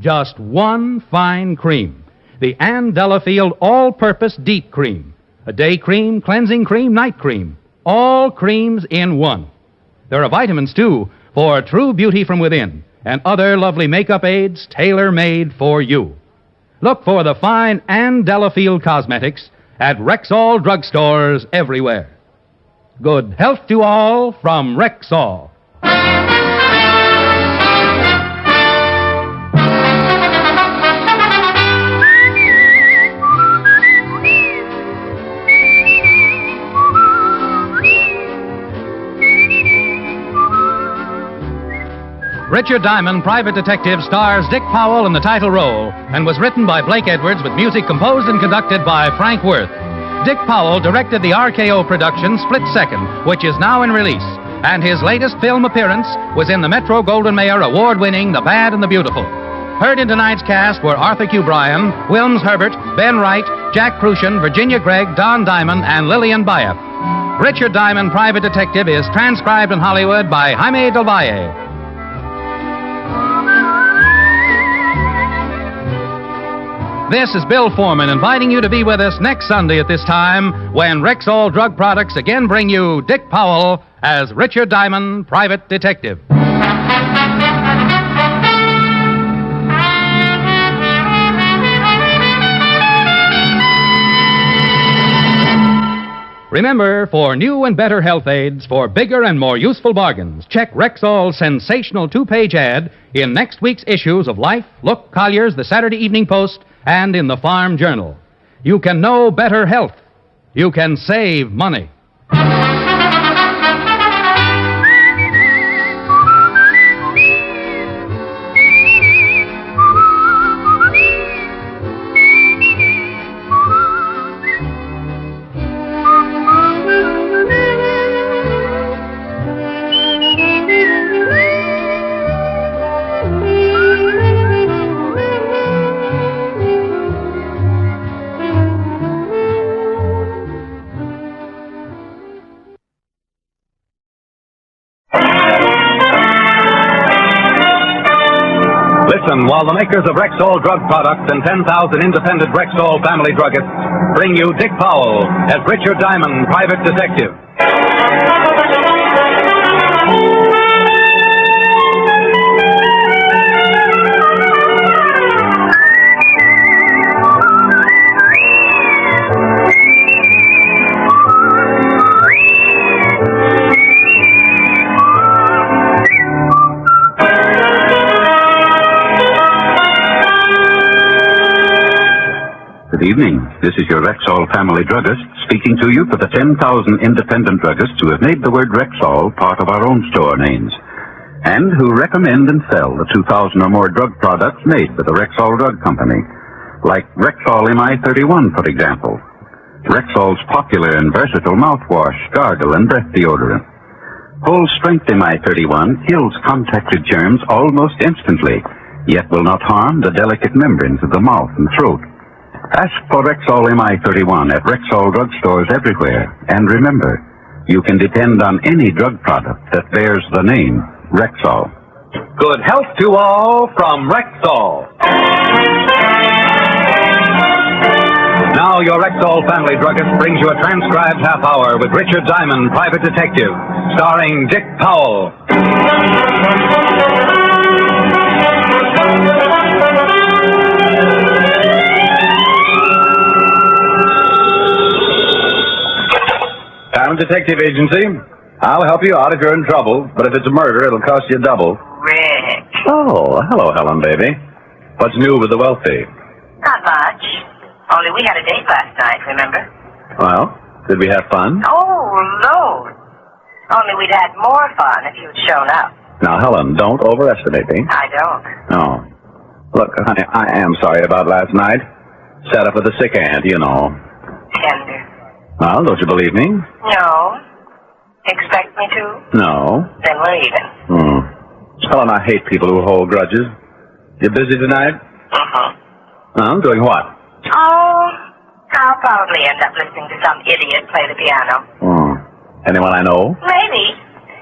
Just one fine cream. The Ann Delafield All-Purpose Deep Cream. A day cream, cleansing cream, night cream. All creams in one. There are vitamins, too, for true beauty from within, and other lovely makeup aids tailor-made for you. Look for the fine Ann Delafield Cosmetics at Rexall drugstores everywhere. Good health to all from Rexall. Richard Diamond, Private Detective, stars Dick Powell in the title role and was written by Blake Edwards with music composed and conducted by Frank Worth. Dick Powell directed the RKO production Split Second, which is now in release, and his latest film appearance was in the Metro Goldwyn Mayer award-winning The Bad and the Beautiful. Heard in tonight's cast were Arthur Q. Bryan, Wilms Herbert, Ben Wright, Jack Crucian, Virginia Gregg, Don Diamond, and Lillian Bayef. Richard Diamond, Private Detective is transcribed in Hollywood by Jaime Del Valle. This is Bill Foreman inviting you to be with us next Sunday at this time when Rexall Drug Products again bring you Dick Powell as Richard Diamond, Private Detective. Remember, for new and better health aids, for bigger and more useful bargains, check Rexall's sensational 2-page ad in next week's issues of Life, Look, Collier's, the Saturday Evening Post, and in the Farm Journal. You can know better health. You can save money. Listen while the makers of Rexall Drug Products and 10,000 independent Rexall family druggists bring you Dick Powell as Richard Diamond, Private Detective. Good evening. This is your Rexall family druggist speaking to you for the 10,000 independent druggists who have made the word Rexall part of our own store names and who recommend and sell the 2,000 or more drug products made by the Rexall Drug Company, like Rexall MI31, for example, Rexall's popular and versatile mouthwash, gargle, and breath deodorant, Full-strength MI31 kills contacted germs almost instantly, yet will not harm the delicate membranes of the mouth and throat. Ask for Rexall MI31 at Rexall drugstores everywhere. And remember, you can depend on any drug product that bears the name Rexall. Good health to all from Rexall. Now your Rexall Family Druggist brings you a transcribed half hour with Richard Diamond, Private Detective, starring Dick Powell. Diamond Detective Agency. I'll help you out if you're in trouble, but if it's a murder, it'll cost you double. Rick. Oh, hello, Helen, baby. What's new with the wealthy? Not much. Only we had a date last night, remember? Well, did we have fun? Oh, loads. Only we'd had more fun if you'd shown up. Now, Helen, don't overestimate me. I don't. No. Look, honey, I am sorry about last night. Sat up with a sick aunt, you know. Tender. Well, don't you believe me? No. Expect me to? No. Then we're even. Helen, I hate people who hold grudges. You busy tonight? Uh-huh. Doing what? Oh, I'll probably end up listening to some idiot play the piano. Anyone I know? Maybe.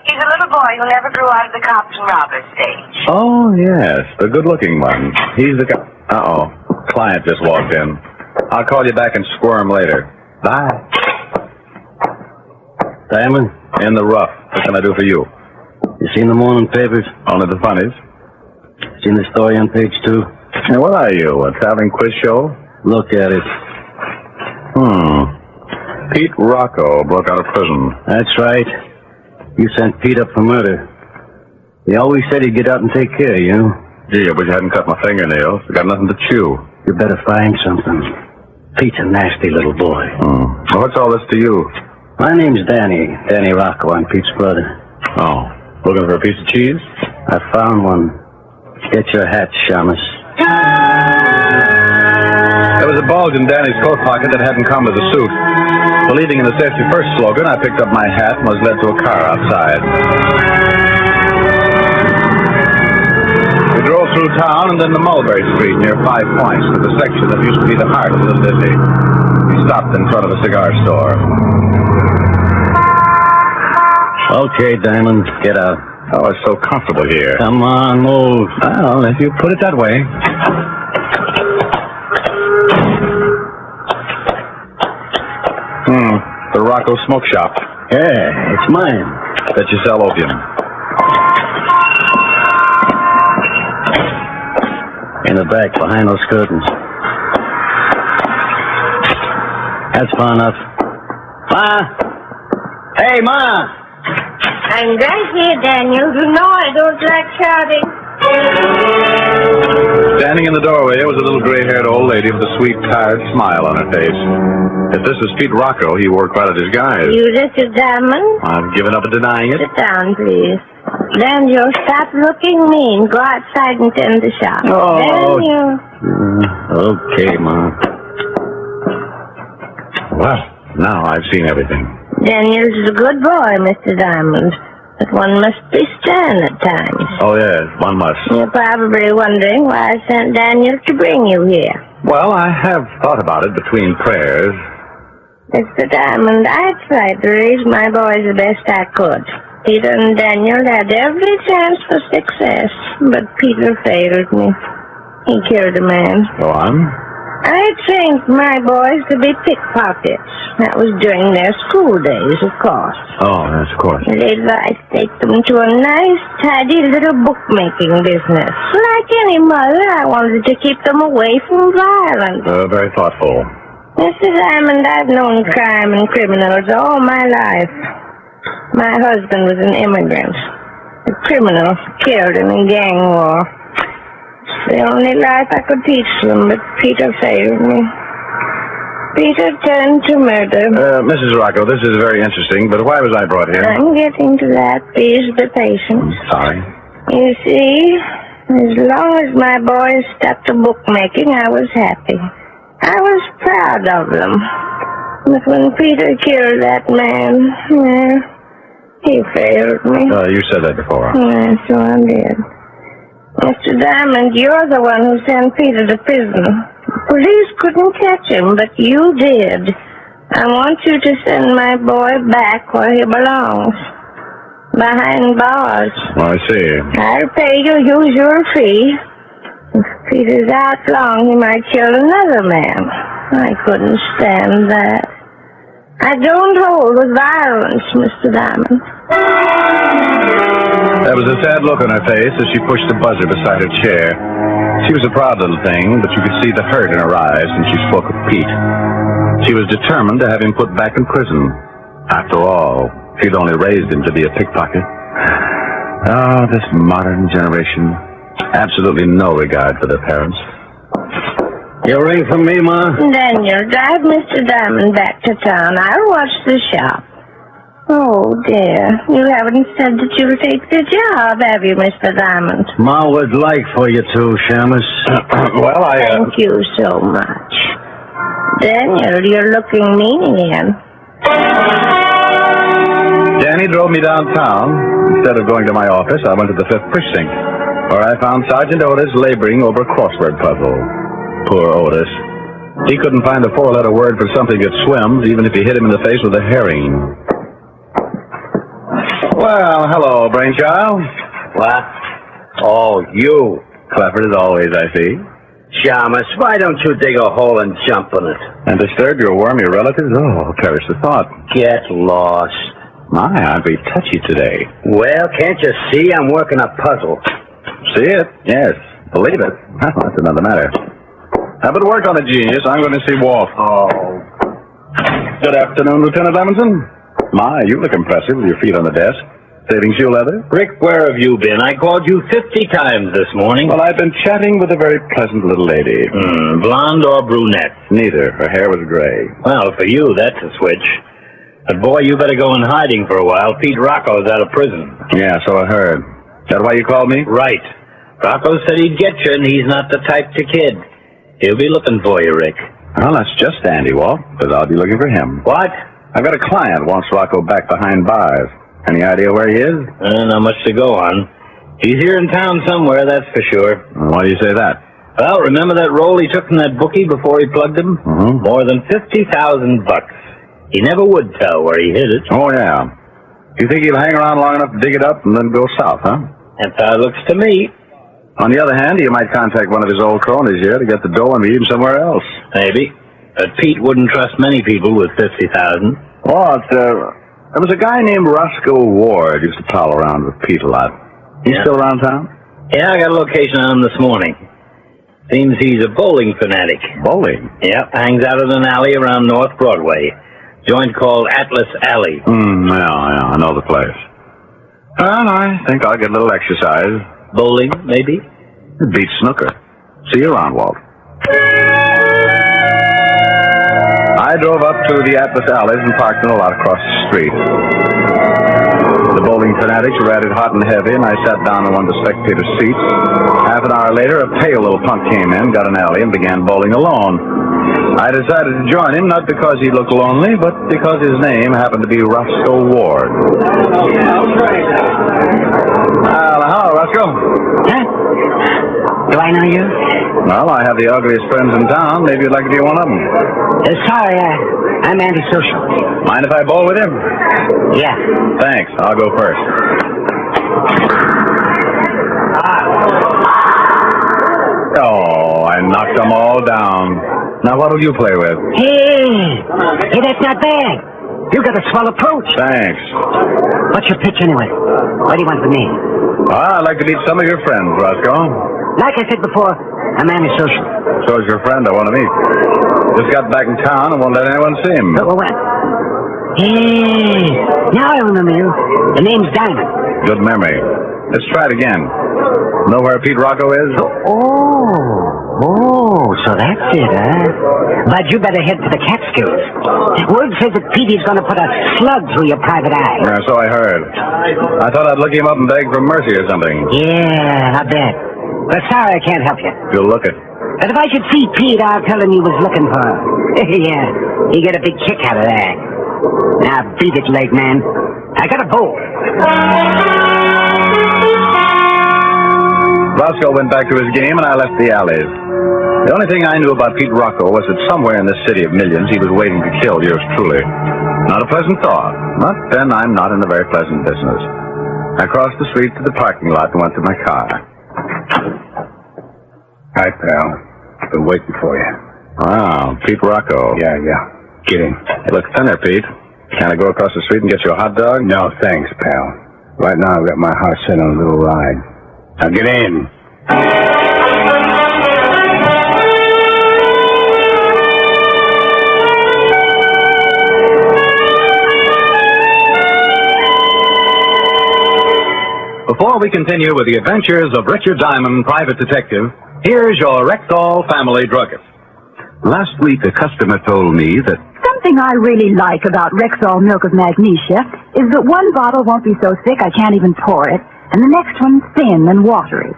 He's a little boy who never grew out of the cops and robbers stage. Oh, yes, the good-looking one. He's the guy. Uh-oh. Client just walked in. I'll call you back and squirm later. Bye. Diamond? In the rough. What can I do for you? You seen the morning papers? Only the funnies. Seen the story on page 2? Hey, what are you, a traveling quiz show? Look at it. Pete Rocco broke out of prison. That's right. You sent Pete up for murder. He always said he'd get out and take care of you. Gee, I wish I hadn't cut my fingernails. I got nothing to chew. You better find something. Pete's a nasty little boy. Well, what's all this to you? My name's Danny. Danny Rocco. I'm Pete's brother. Oh, looking for a piece of cheese? I found one. Get your hat, Shamus. There was a bulge in Danny's coat pocket that hadn't come with the suit. Believing in the safety first slogan, I picked up my hat and was led to a car outside. We drove through town and then to Mulberry Street near 5 Points to the section that used to be the heart of the city. We stopped in front of a cigar store. Okay, Diamond, get out. Oh, it's so comfortable here. Come on, move. Well, if you put it that way. The Rocco Smoke Shop. Yeah, it's mine. Bet you sell opium. In the back, behind those curtains. That's far enough. Ma! Hey, Ma! I'm right here, Daniel. You know I don't like shouting. Standing in the doorway was a little gray-haired old lady with a sweet, tired smile on her face. If this was Pete Rocco, he wore quite a disguise. You Richard Diamond? I've given up denying it. Sit down, please. Daniel, stop looking mean. Go outside and tend the shop. Oh. Daniel. Okay, Ma. Well, now I've seen everything. Daniel's a good boy, Mr. Diamond. But one must be stern at times. Oh, yes, one must. You're probably wondering why I sent Daniel to bring you here. Well, I have thought about it between prayers. Mr. Diamond, I tried to raise my boys the best I could. Peter and Daniel had every chance for success, but Peter failed me. He killed a man. Go on. I trained my boys to be pickpockets. That was during their school days, of course. Oh, yes, of course. Later, I take them to a nice, tidy little bookmaking business. Like any mother, I wanted to keep them away from violence. Very thoughtful. Mr. Diamond, I've known crime and criminals all my life. My husband was an immigrant. A criminal killed in a gang war. The only life I could teach them, but Peter failed me. Peter turned to murder. Mrs. Rocco, this is very interesting, but why was I brought here? I'm getting to that. Please be patient. Sorry. You see, as long as my boys stuck to bookmaking, I was happy. I was proud of them. But when Peter killed that man, well, He failed me. You said that before. Yes, so I did. Mr. Diamond, you're the one who sent Peter to prison. Police couldn't catch him, but you did. I want you to send my boy back where he belongs. Behind bars. Oh, I see. I'll pay you usual fee. If Peter's out long, he might kill another man. I couldn't stand that. I don't hold with violence, Mr. Diamond. There was a sad look on her face as she pushed the buzzer beside her chair. She was a proud little thing, but you could see the hurt in her eyes when she spoke of Pete. She was determined to have him put back in prison. After all, she'd only raised him to be a pickpocket. Oh, this modern generation. Absolutely no regard for their parents. You ring for me, Ma? Daniel, drive Mr. Diamond back to town. I'll watch the shop. Oh, dear. You haven't said that you'll take the job, have you, Mr. Diamond? Ma would like for you to, Shamus. Well, Thank you so much. Daniel, you're looking mean again. Danny drove me downtown. Instead of going to my office, I went to the 5th Precinct, where I found Sergeant Otis laboring over a crossword puzzle. Poor Otis. He couldn't find a 4-letter word for something that swims, even if you hit him in the face with a herring. Well, hello, brainchild. What? Oh, you. Clever as always, I see. Shamus, why don't you dig a hole and jump in it? And disturb your wormy relatives? Oh, perish the thought. Get lost. My, aren't we touchy today? Well, can't you see I'm working a puzzle? See it? Yes. Believe it. Well, that's another matter. But work on it, genius. I'm going to see Walt. Oh. Good afternoon, Lieutenant Levinson. My, you look impressive with your feet on the desk. Saving shoe leather? Rick, where have you been? I called you 50 times this morning. Well, I've been chatting with a very pleasant little lady. Blonde or brunette? Neither. Her hair was gray. Well, for you, that's a switch. But boy, you better go in hiding for a while. Pete Rocco's out of prison. Yeah, so I heard. That why you called me? Right. Rocco said he'd get you, and he's not the type to kid. He'll be looking for you, Rick. Well, that's just Andy, Walt, because I'll be looking for him. What? I've got a client wants Rocco back behind bars. Any idea where he is? Not much to go on. He's here in town somewhere, that's for sure. Why do you say that? Well, remember that roll he took from that bookie before he plugged him? More than $50,000. He never would tell where he hid it. Oh, yeah. You think he'll hang around long enough to dig it up and then go south, huh? That's how it looks to me. On the other hand, he might contact one of his old cronies here to get the dough and meet him somewhere else. Maybe. But Pete wouldn't trust many people with $50,000. What? There was a guy named Roscoe Ward used to pal around with Pete a lot. He's still around town? Yeah, I got a location on him this morning. Seems he's a bowling fanatic. Bowling? Yep, hangs out in an alley around North Broadway. Joint called Atlas Alley. Yeah, I know the place. Well, I think I'll get a little exercise. Bowling, maybe? It beats snooker. See you around, Walt. I drove up to the Atlas Alleys and parked in a lot across the street. The bowling fanatics were at it hot and heavy, and I sat down in one of the spectator seats. Half an hour later, a pale little punk came in, got an alley, and began bowling alone. I decided to join him, not because he looked lonely, but because his name happened to be Roscoe Ward. Hello, Roscoe. Huh? Do I know you? Well, I have the ugliest friends in town. Maybe you'd like to be one of them. Sorry, I'm antisocial. Mind if I bowl with him? Yeah. Thanks. I'll go first. Oh, I knocked them all down. Now, what will you play with? Hey, that's not bad. You got a swell approach. Thanks. What's your pitch anyway? What do you want from me? Well, I'd like to meet some of your friends, Roscoe. Like I said before, I'm antisocial. So is your friend I want to meet. Just got back in town and won't let anyone see him. What? Hey, now I remember you. The name's Diamond. Good memory. Let's try it again. Know where Pete Rocco is? Oh, so that's it, huh? But you better head for the Catskills. Word says that Petey's going to put a slug through your private eye. Yeah, so I heard. I thought I'd look him up and beg for mercy or something. Yeah, I bet. But sorry I can't help you. You'll look it. But if I should see Pete, I'll tell him you was looking for him. Yeah, he get a big kick out of that. Now, beat it, late man. I I got a bowl. Roscoe went back to his game, and I left the alleys. The only thing I knew about Pete Rocco was that somewhere in this city of millions he was waiting to kill yours truly. Not a pleasant thought, but then I'm not in a very pleasant business. I crossed the street to the parking lot and went to my car. Hi, pal. Been waiting for you. Wow, Pete Rocco. Yeah. Get in. You look thinner, Pete. Can I go across the street and get you a hot dog? No, thanks, pal. Right now I've got my heart set on a little ride. Now get in. Before we continue with the adventures of Richard Diamond, private detective, here's your Rexall family druggist. Last week, a customer told me that Something I really like about Rexall Milk of Magnesia is that one bottle won't be so thick I can't even pour it, and the next one's thin and watery.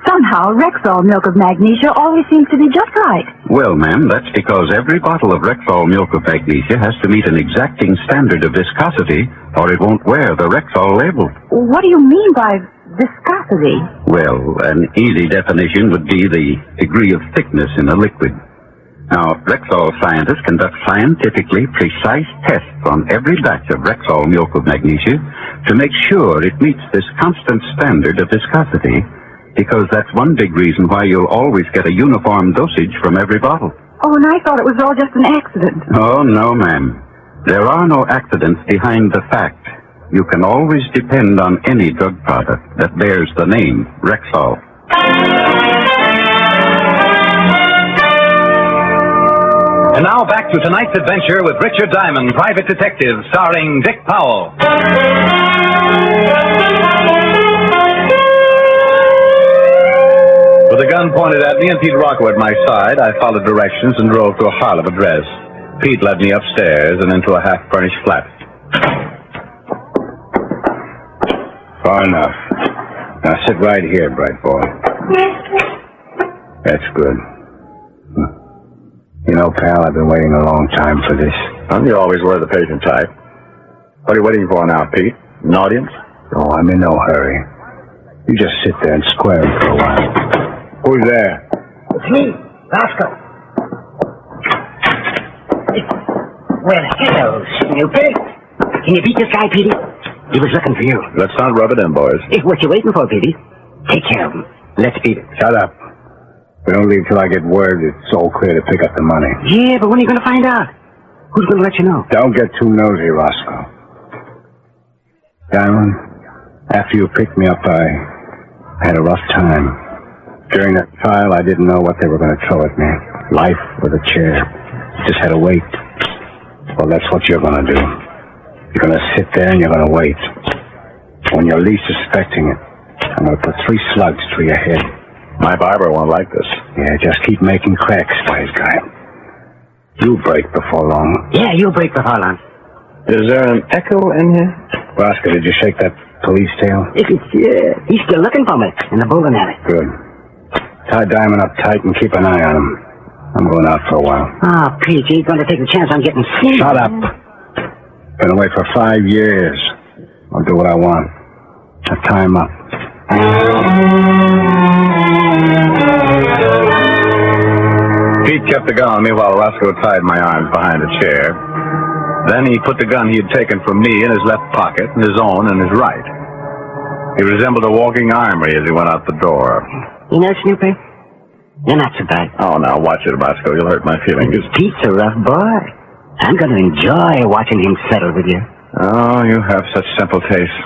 Somehow, Rexall Milk of Magnesia always seems to be just right. well, ma'am, that's because every bottle of Rexall Milk of Magnesia has to meet an exacting standard of viscosity, or it won't wear the Rexall label. What do you mean by viscosity? Well, an easy definition would be the degree of thickness in a liquid. Now, Rexall scientists conduct scientifically precise tests on every batch of Rexall Milk of Magnesia to make sure it meets this constant standard of viscosity, because that's one big reason why you'll always get a uniform dosage from every bottle. Oh, and I thought it was all just an accident. Oh, no, ma'am. There are no accidents behind the fact. You can always depend on any drug product that bears the name Rexall. And now back to tonight's adventure with Richard Diamond, private detective, starring Dick Powell. With a gun pointed at me and Pete Rocco at my side, I followed directions and drove to a Harlem address. Pete led me upstairs and into a half-furnished flat. Far enough. Now sit right here, bright boy. That's good. You know, pal, I've been waiting a long time for this. You always were the patient type. What are you waiting for now, Pete? An audience? Oh, I'm in no hurry. You just sit there and square it for a while. Who's there? It's me, Roscoe. Well, hello, Snoopy. Can you beat this guy, Petey? He was looking for you. Let's not rub it in, boys. Hey, what you waiting for, Petey? Take care of him. Let's beat it. Shut up. We don't leave till I get word it's all clear to pick up the money. Yeah, but when are you going to find out? Who's going to let you know? Don't get too nosy, Roscoe. Diamond, after you picked me up, I had a rough time. During that trial, I didn't know what they were going to throw at me. Life or the chair. Just had to wait. Well, that's what you're going to do. You're going to sit there and you're going to wait. When you're least suspecting it, I'm going to put 3 slugs through your head. My barber won't like this. Yeah, just keep making cracks, wise guy. You'll break before long. Yeah, you'll break before long. Is there an echo in here? Roscoe, did you shake that police tail? Yeah, he's still looking for me in the bowling alley. Good. Tie Diamond up tight and keep an eye on him. I'm going out for a while. Oh, Pete, you ain't going to take a chance on getting seen. Shut up. Been away for 5 years. I'll do what I want. Now tie him up. Pete kept the gun on me while Roscoe tied my arms behind a chair. Then he put the gun he had taken from me in his left pocket and his own in his right. He resembled a walking armory as he went out the door. You know, Snoopy, you're not so bad. Oh, now watch it, Roscoe. You'll hurt my feelings. Pete's a rough boy. I'm going to enjoy watching him settle with you. Oh, you have such simple taste.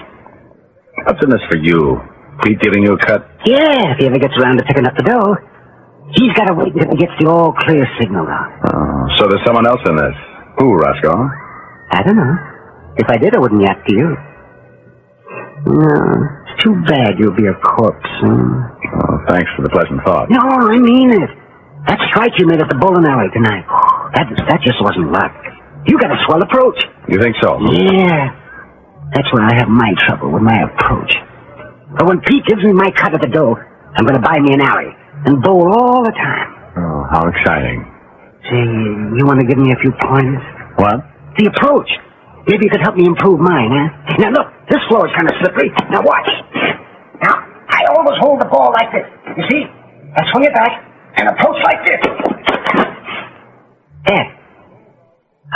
What's in this for you? Pete giving you a cut? Yeah, if he ever gets around to picking up the dough. He's got to wait until he gets the all-clear signal out. Oh, so there's someone else in this. Who, Roscoe? I don't know. If I did, I wouldn't yap to you. No, it's too bad you'll be a corpse soon. Oh, thanks for the pleasant thought. No, I mean it. That strike you made at the bowling alley tonight, that just wasn't luck. You got a swell approach. You think so? Yeah. That's where I have my trouble, with my approach. But when Pete gives me my cut of the dough, I'm going to buy me an alley and bowl all the time. Oh, how exciting. Say, you want to give me a few pointers? What? The approach. Maybe you could help me improve mine, huh? Now, look, this floor is kind of slippery. Now, watch. Now, I always hold the ball like this. You see? I swing it back and approach like this. Ed,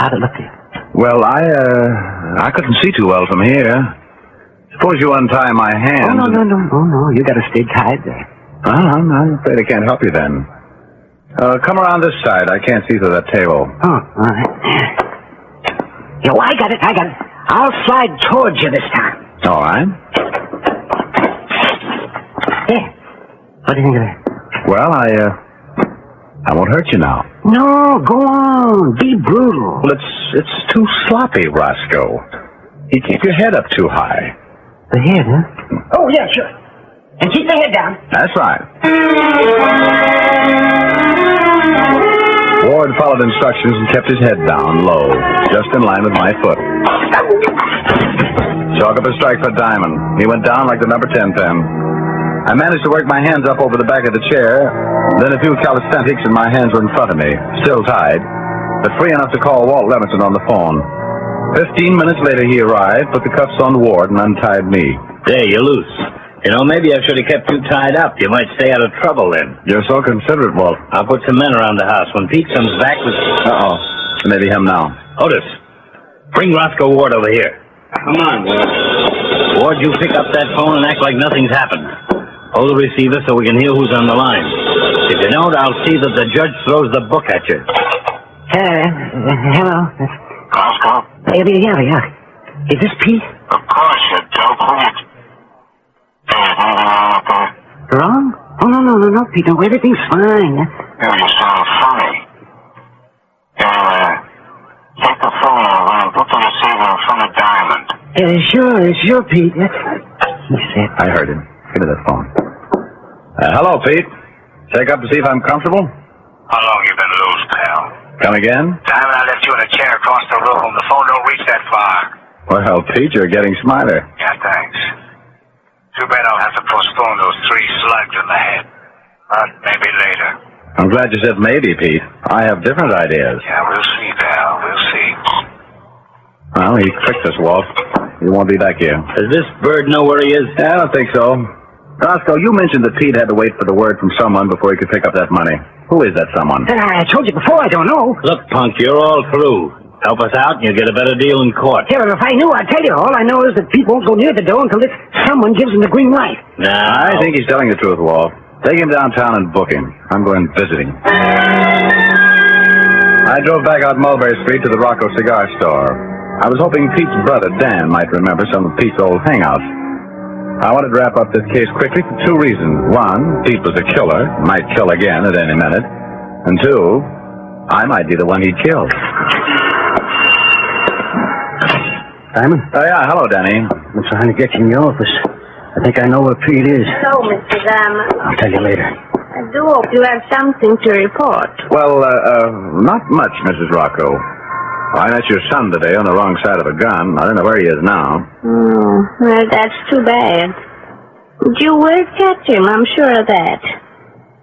how'd it look to you? Well, I couldn't see too well from here. Suppose you untie my hands. Oh, no. You gotta stay tied there. Well, I'm afraid I can't help you then. Come around this side. I can't see through that table. Oh, all right. Yo, I got it. I'll slide towards you this time. All right. Yeah. What do you think of that? Well, I won't hurt you now. No, go on. Be brutal. Well, it's too sloppy, Roscoe. You keep your head up too high. The head, huh? Oh, yeah, sure. And keep the head down. That's right. Ward followed instructions and kept his head down, low, just in line with my foot. Chalk up a strike for Diamond. He went down like the number 10 pen. I managed to work my hands up over the back of the chair, then a few calisthenics and my hands were in front of me, still tied, but free enough to call Walt Levinson on the phone. 15 minutes later he arrived, put the cuffs on Ward and untied me. There, you're loose. You know, maybe I should have kept you tied up. You might stay out of trouble then. You're so considerate, Walt. I'll put some men around the house. When Pete comes back with... Uh-oh. Maybe him now. Otis, bring Roscoe Ward over here. Come on, Ward. Ward, you pick up that phone and act like nothing's happened. Hold the receiver so we can hear who's on the line. If you don't, I'll see that the judge throws the book at you. Hello. Roscoe? Yeah. Is this Pete? Of course, you dope. Wrong? Oh, no, Pete. No, everything's fine. You sound funny. Take the phone over and put the receiver in front of Diamond. Sure, Pete. He said. I heard him. Give me that phone. Hello, Pete. Check up to see if I'm comfortable? How long you been loose, pal? Come again? Diamond, I left you in a chair across the room. The phone don't reach that far. Well, Pete, you're getting smarter. Yeah, thanks. Too bad I'll have to postpone those 3 slugs in the head. But maybe later. I'm glad you said maybe, Pete. I have different ideas. Yeah, we'll see, pal. We'll see. Well, he tricked us, Walt. He won't be back here. Does this bird know where he is? I don't think so. Roscoe, you mentioned that Pete had to wait for the word from someone before he could pick up that money. Who is that someone? I told you before, I don't know. Look, punk, you're all through. Help us out and you'll get a better deal in court. Yeah, if I knew, I'd tell you. All I know is that Pete won't go near the door until someone gives him the green light. No. I think he's telling the truth, Walt. Take him downtown and book him. I'm going visiting. I drove back out Mulberry Street to the Rocco Cigar Store. I was hoping Pete's brother, Dan, might remember some of Pete's old hangouts. I wanted to wrap up this case quickly for 2 reasons. 1, Pete was a killer, might kill again at any minute. And 2, I might be the one he'd killed. Simon? Yeah, hello, Danny. I'm trying to get you in your office. I think I know where Pete is. So, Mr. Diamond, I'll tell you later. I do hope you have something to report. Well, not much, Mrs. Rocco. I met your son today on the wrong side of a gun. I don't know where he is now. Oh, well, that's too bad. You will catch him, I'm sure of that.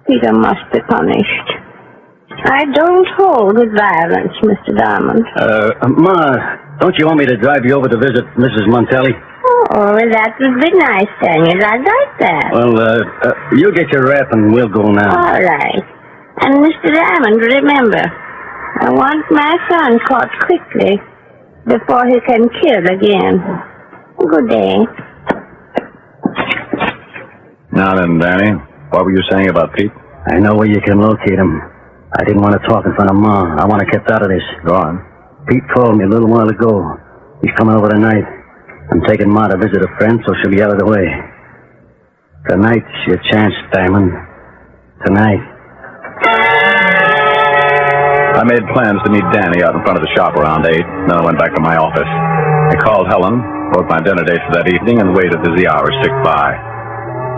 Peter must be punished. I don't hold with violence, Mr. Diamond. Ma, don't you want me to drive you over to visit Mrs. Montelli? Oh, well, that would be nice, Daniel. I'd like that. Well, you get your wrap and we'll go now. All right. And, Mr. Diamond, remember, I want my son caught quickly before he can kill again. Good day. Now then, Danny, what were you saying about Pete? I know where you can locate him. I didn't want to talk in front of Ma. I want to kept out of this. Go on. Pete called me a little while ago. He's coming over tonight. I'm taking Ma to visit a friend, so she'll be out of the way. Tonight's your chance, Diamond. Tonight. I made plans to meet Danny out in front of the shop around 8. Then I went back to my office. I called Helen, wrote my dinner dates for that evening, and waited as the hours ticked by.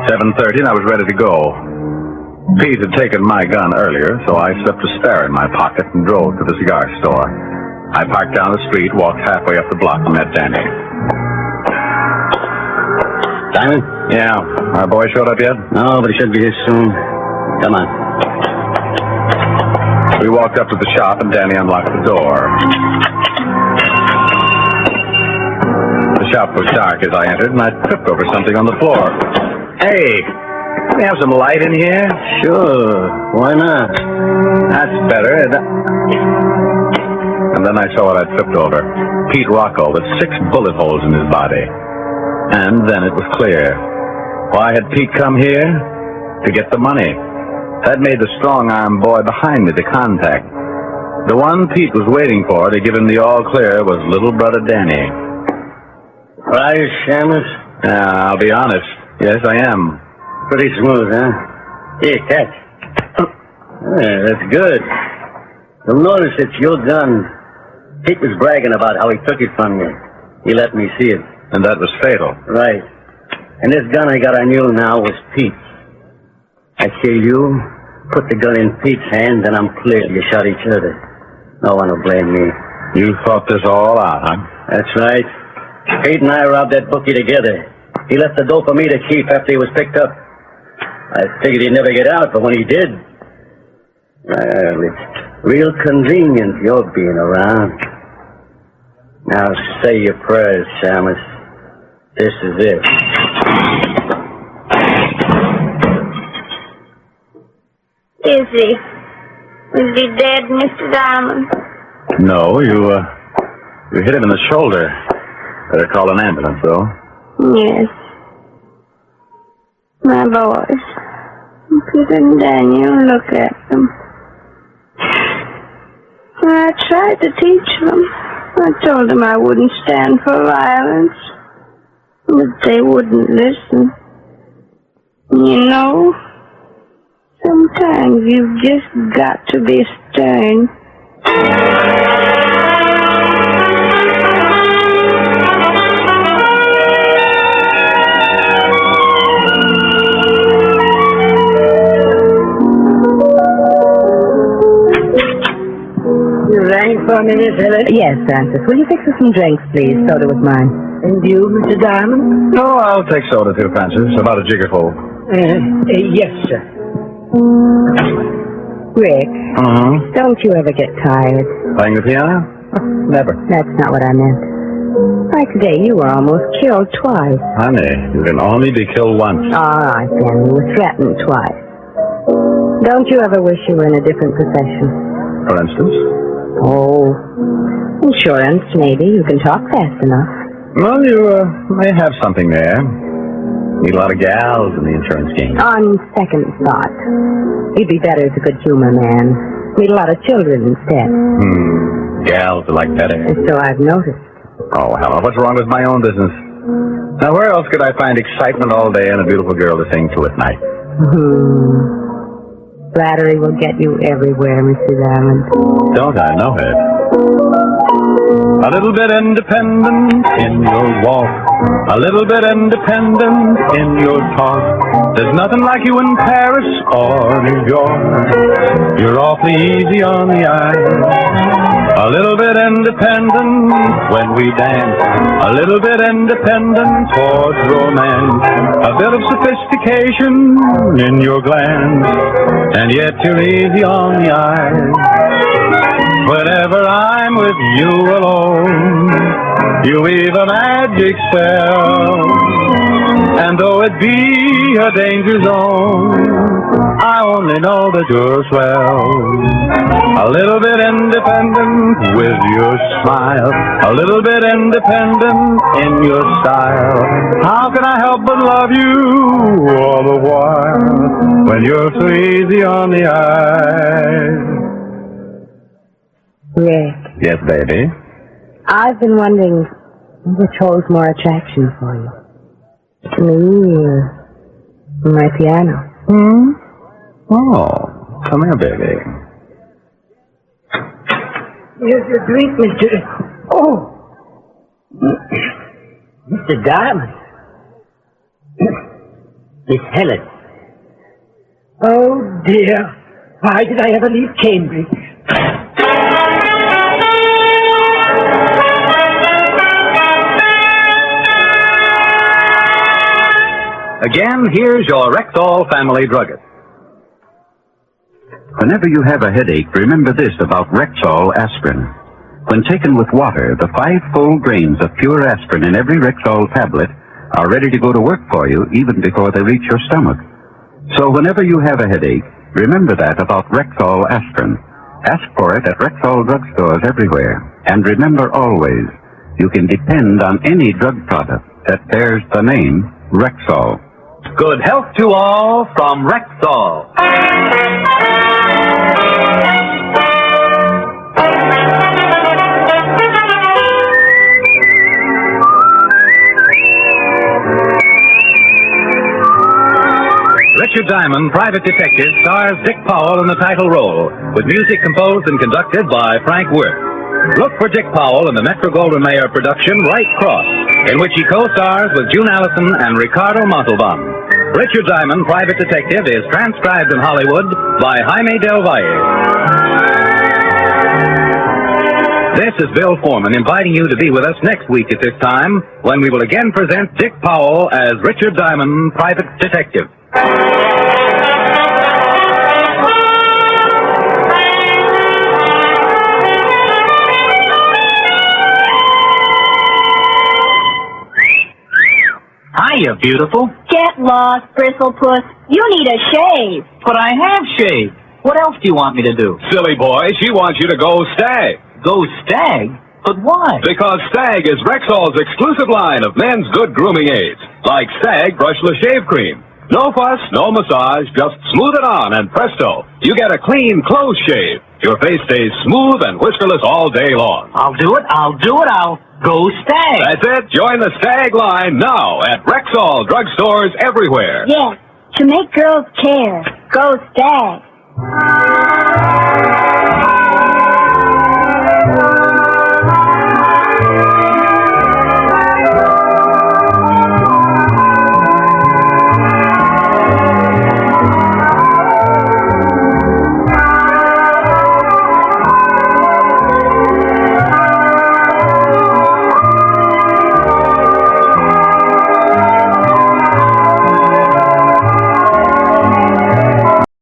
7:30, and I was ready to go. Pete had taken my gun earlier, so I slipped a spare in my pocket and drove to the cigar store. I parked down the street, walked halfway up the block, and met Danny. Diamond? Yeah. Our boy showed up yet? No, but he should be here soon. Come on. We walked up to the shop, and Danny unlocked the door. The shop was dark as I entered, and I tripped over something on the floor. Hey, can we have some light in here? Sure. Why not? That's better. And then I saw what I tripped over. Pete Rocco with 6 bullet holes in his body. And then it was clear. Why had Pete come here? To get the money. That made the strong-arm boy behind me the contact. The one Pete was waiting for to give him the all-clear was little brother Danny. Are you, Shamus? I'll be honest. Yes, I am. Pretty smooth, huh? Here, catch. Yeah, that's good. You'll notice it's your gun. Pete was bragging about how he took it from you. He let me see it. And that was fatal. Right. And this gun I got on you now was Pete's. I kill you, put the gun in Pete's hand, then I'm clear. You shot each other. No one will blame me. You thought this all out, huh? That's right. Pete and I robbed that bookie together. He left the dough for me to keep after he was picked up. I figured he'd never get out, but when he did, well, it's real convenient you're being around. Now say your prayers, Shamus. This is it. Is he? Is he dead, Mr. Diamond? No, you hit him in the shoulder. Better call an ambulance, though. Yes. My boys. Peter and Daniel, look at them. I tried to teach them. I told them I wouldn't stand for violence. But they wouldn't listen. You know, sometimes you've just got to be stern. You rang for me, Miss Helen? Yes, Francis. Will you fix us some drinks, please? Soda was mine. And you, Mr. Diamond? Oh, I'll take soda too, Francis. About a jiggerful. Yes, sir. Rick, Mm-hmm. don't you ever get tired? Playing the piano? Never. That's not what I meant. Why, today you were almost killed twice. Honey, you can only be killed once. All right, then. You were threatened twice. Don't you ever wish you were in a different profession? For instance? Oh, insurance, maybe. You can talk fast enough. Well, you may have something there. Need a lot of gals in the insurance game. On second thought, you'd be better as a good humor man. Need a lot of children instead. Gals are like better. So I've noticed. Oh, Helen, what's wrong with my own business? Now, where else could I find excitement all day and a beautiful girl to sing to at night? Flattery will get you everywhere, Mr. Diamond. Don't I know it? A little bit independent in your walk, a little bit independent in your talk. There's nothing like you in Paris or New York. You're awfully easy on the eye. A little bit independent when we dance, a little bit independent towards romance. A bit of sophistication in your glance, and yet you're easy on the eye. Whenever I'm with you alone, you weave a magic spell. And though it be a danger zone, I only know that you're swell. A little bit independent with your smile, a little bit independent in your style. How can I help but love you all the while when you're so easy on the eye? Rick. Yes, baby? I've been wondering which holds more attraction for you. Me or my piano? Oh, come here, baby. Here's your drink, Mr. Oh! Mr. Diamond. Miss Helen. Oh, dear. Why did I ever leave Cambridge? Again, here's your Rexall family druggist. Whenever you have a headache, remember this about Rexall aspirin. When taken with water, the 5 full grains of pure aspirin in every Rexall tablet are ready to go to work for you even before they reach your stomach. So whenever you have a headache, remember that about Rexall aspirin. Ask for it at Rexall drugstores everywhere. And remember always, you can depend on any drug product that bears the name Rexall. Good health to all from Rexall. Richard Diamond, Private Detective, stars Dick Powell in the title role, with music composed and conducted by Frank Worth. Look for Dick Powell in the Metro-Goldwyn-Mayer production Right Cross, in which he co-stars with June Allison and Ricardo Montalban. Richard Diamond, Private Detective, is transcribed in Hollywood by Jaime Del Valle. This is Bill Foreman inviting you to be with us next week at this time, when we will again present Dick Powell as Richard Diamond, Private Detective. Hiya, beautiful. Get lost, Bristlepuss. You need a shave. But I have shaved. What else do you want me to do? Silly boy, she wants you to go Stag. Go Stag? But why? Because Stag is Rexall's exclusive line of men's good grooming aids, like Stag Brushless Shave Cream. No fuss, no massage, just smooth it on and presto, you get a clean close shave. Your face stays smooth and whiskerless all day long. I'll do it. I'll go Stag. That's it. Join the Stag line now at Rexall drugstores everywhere. Yes, to make girls care. Go Stag.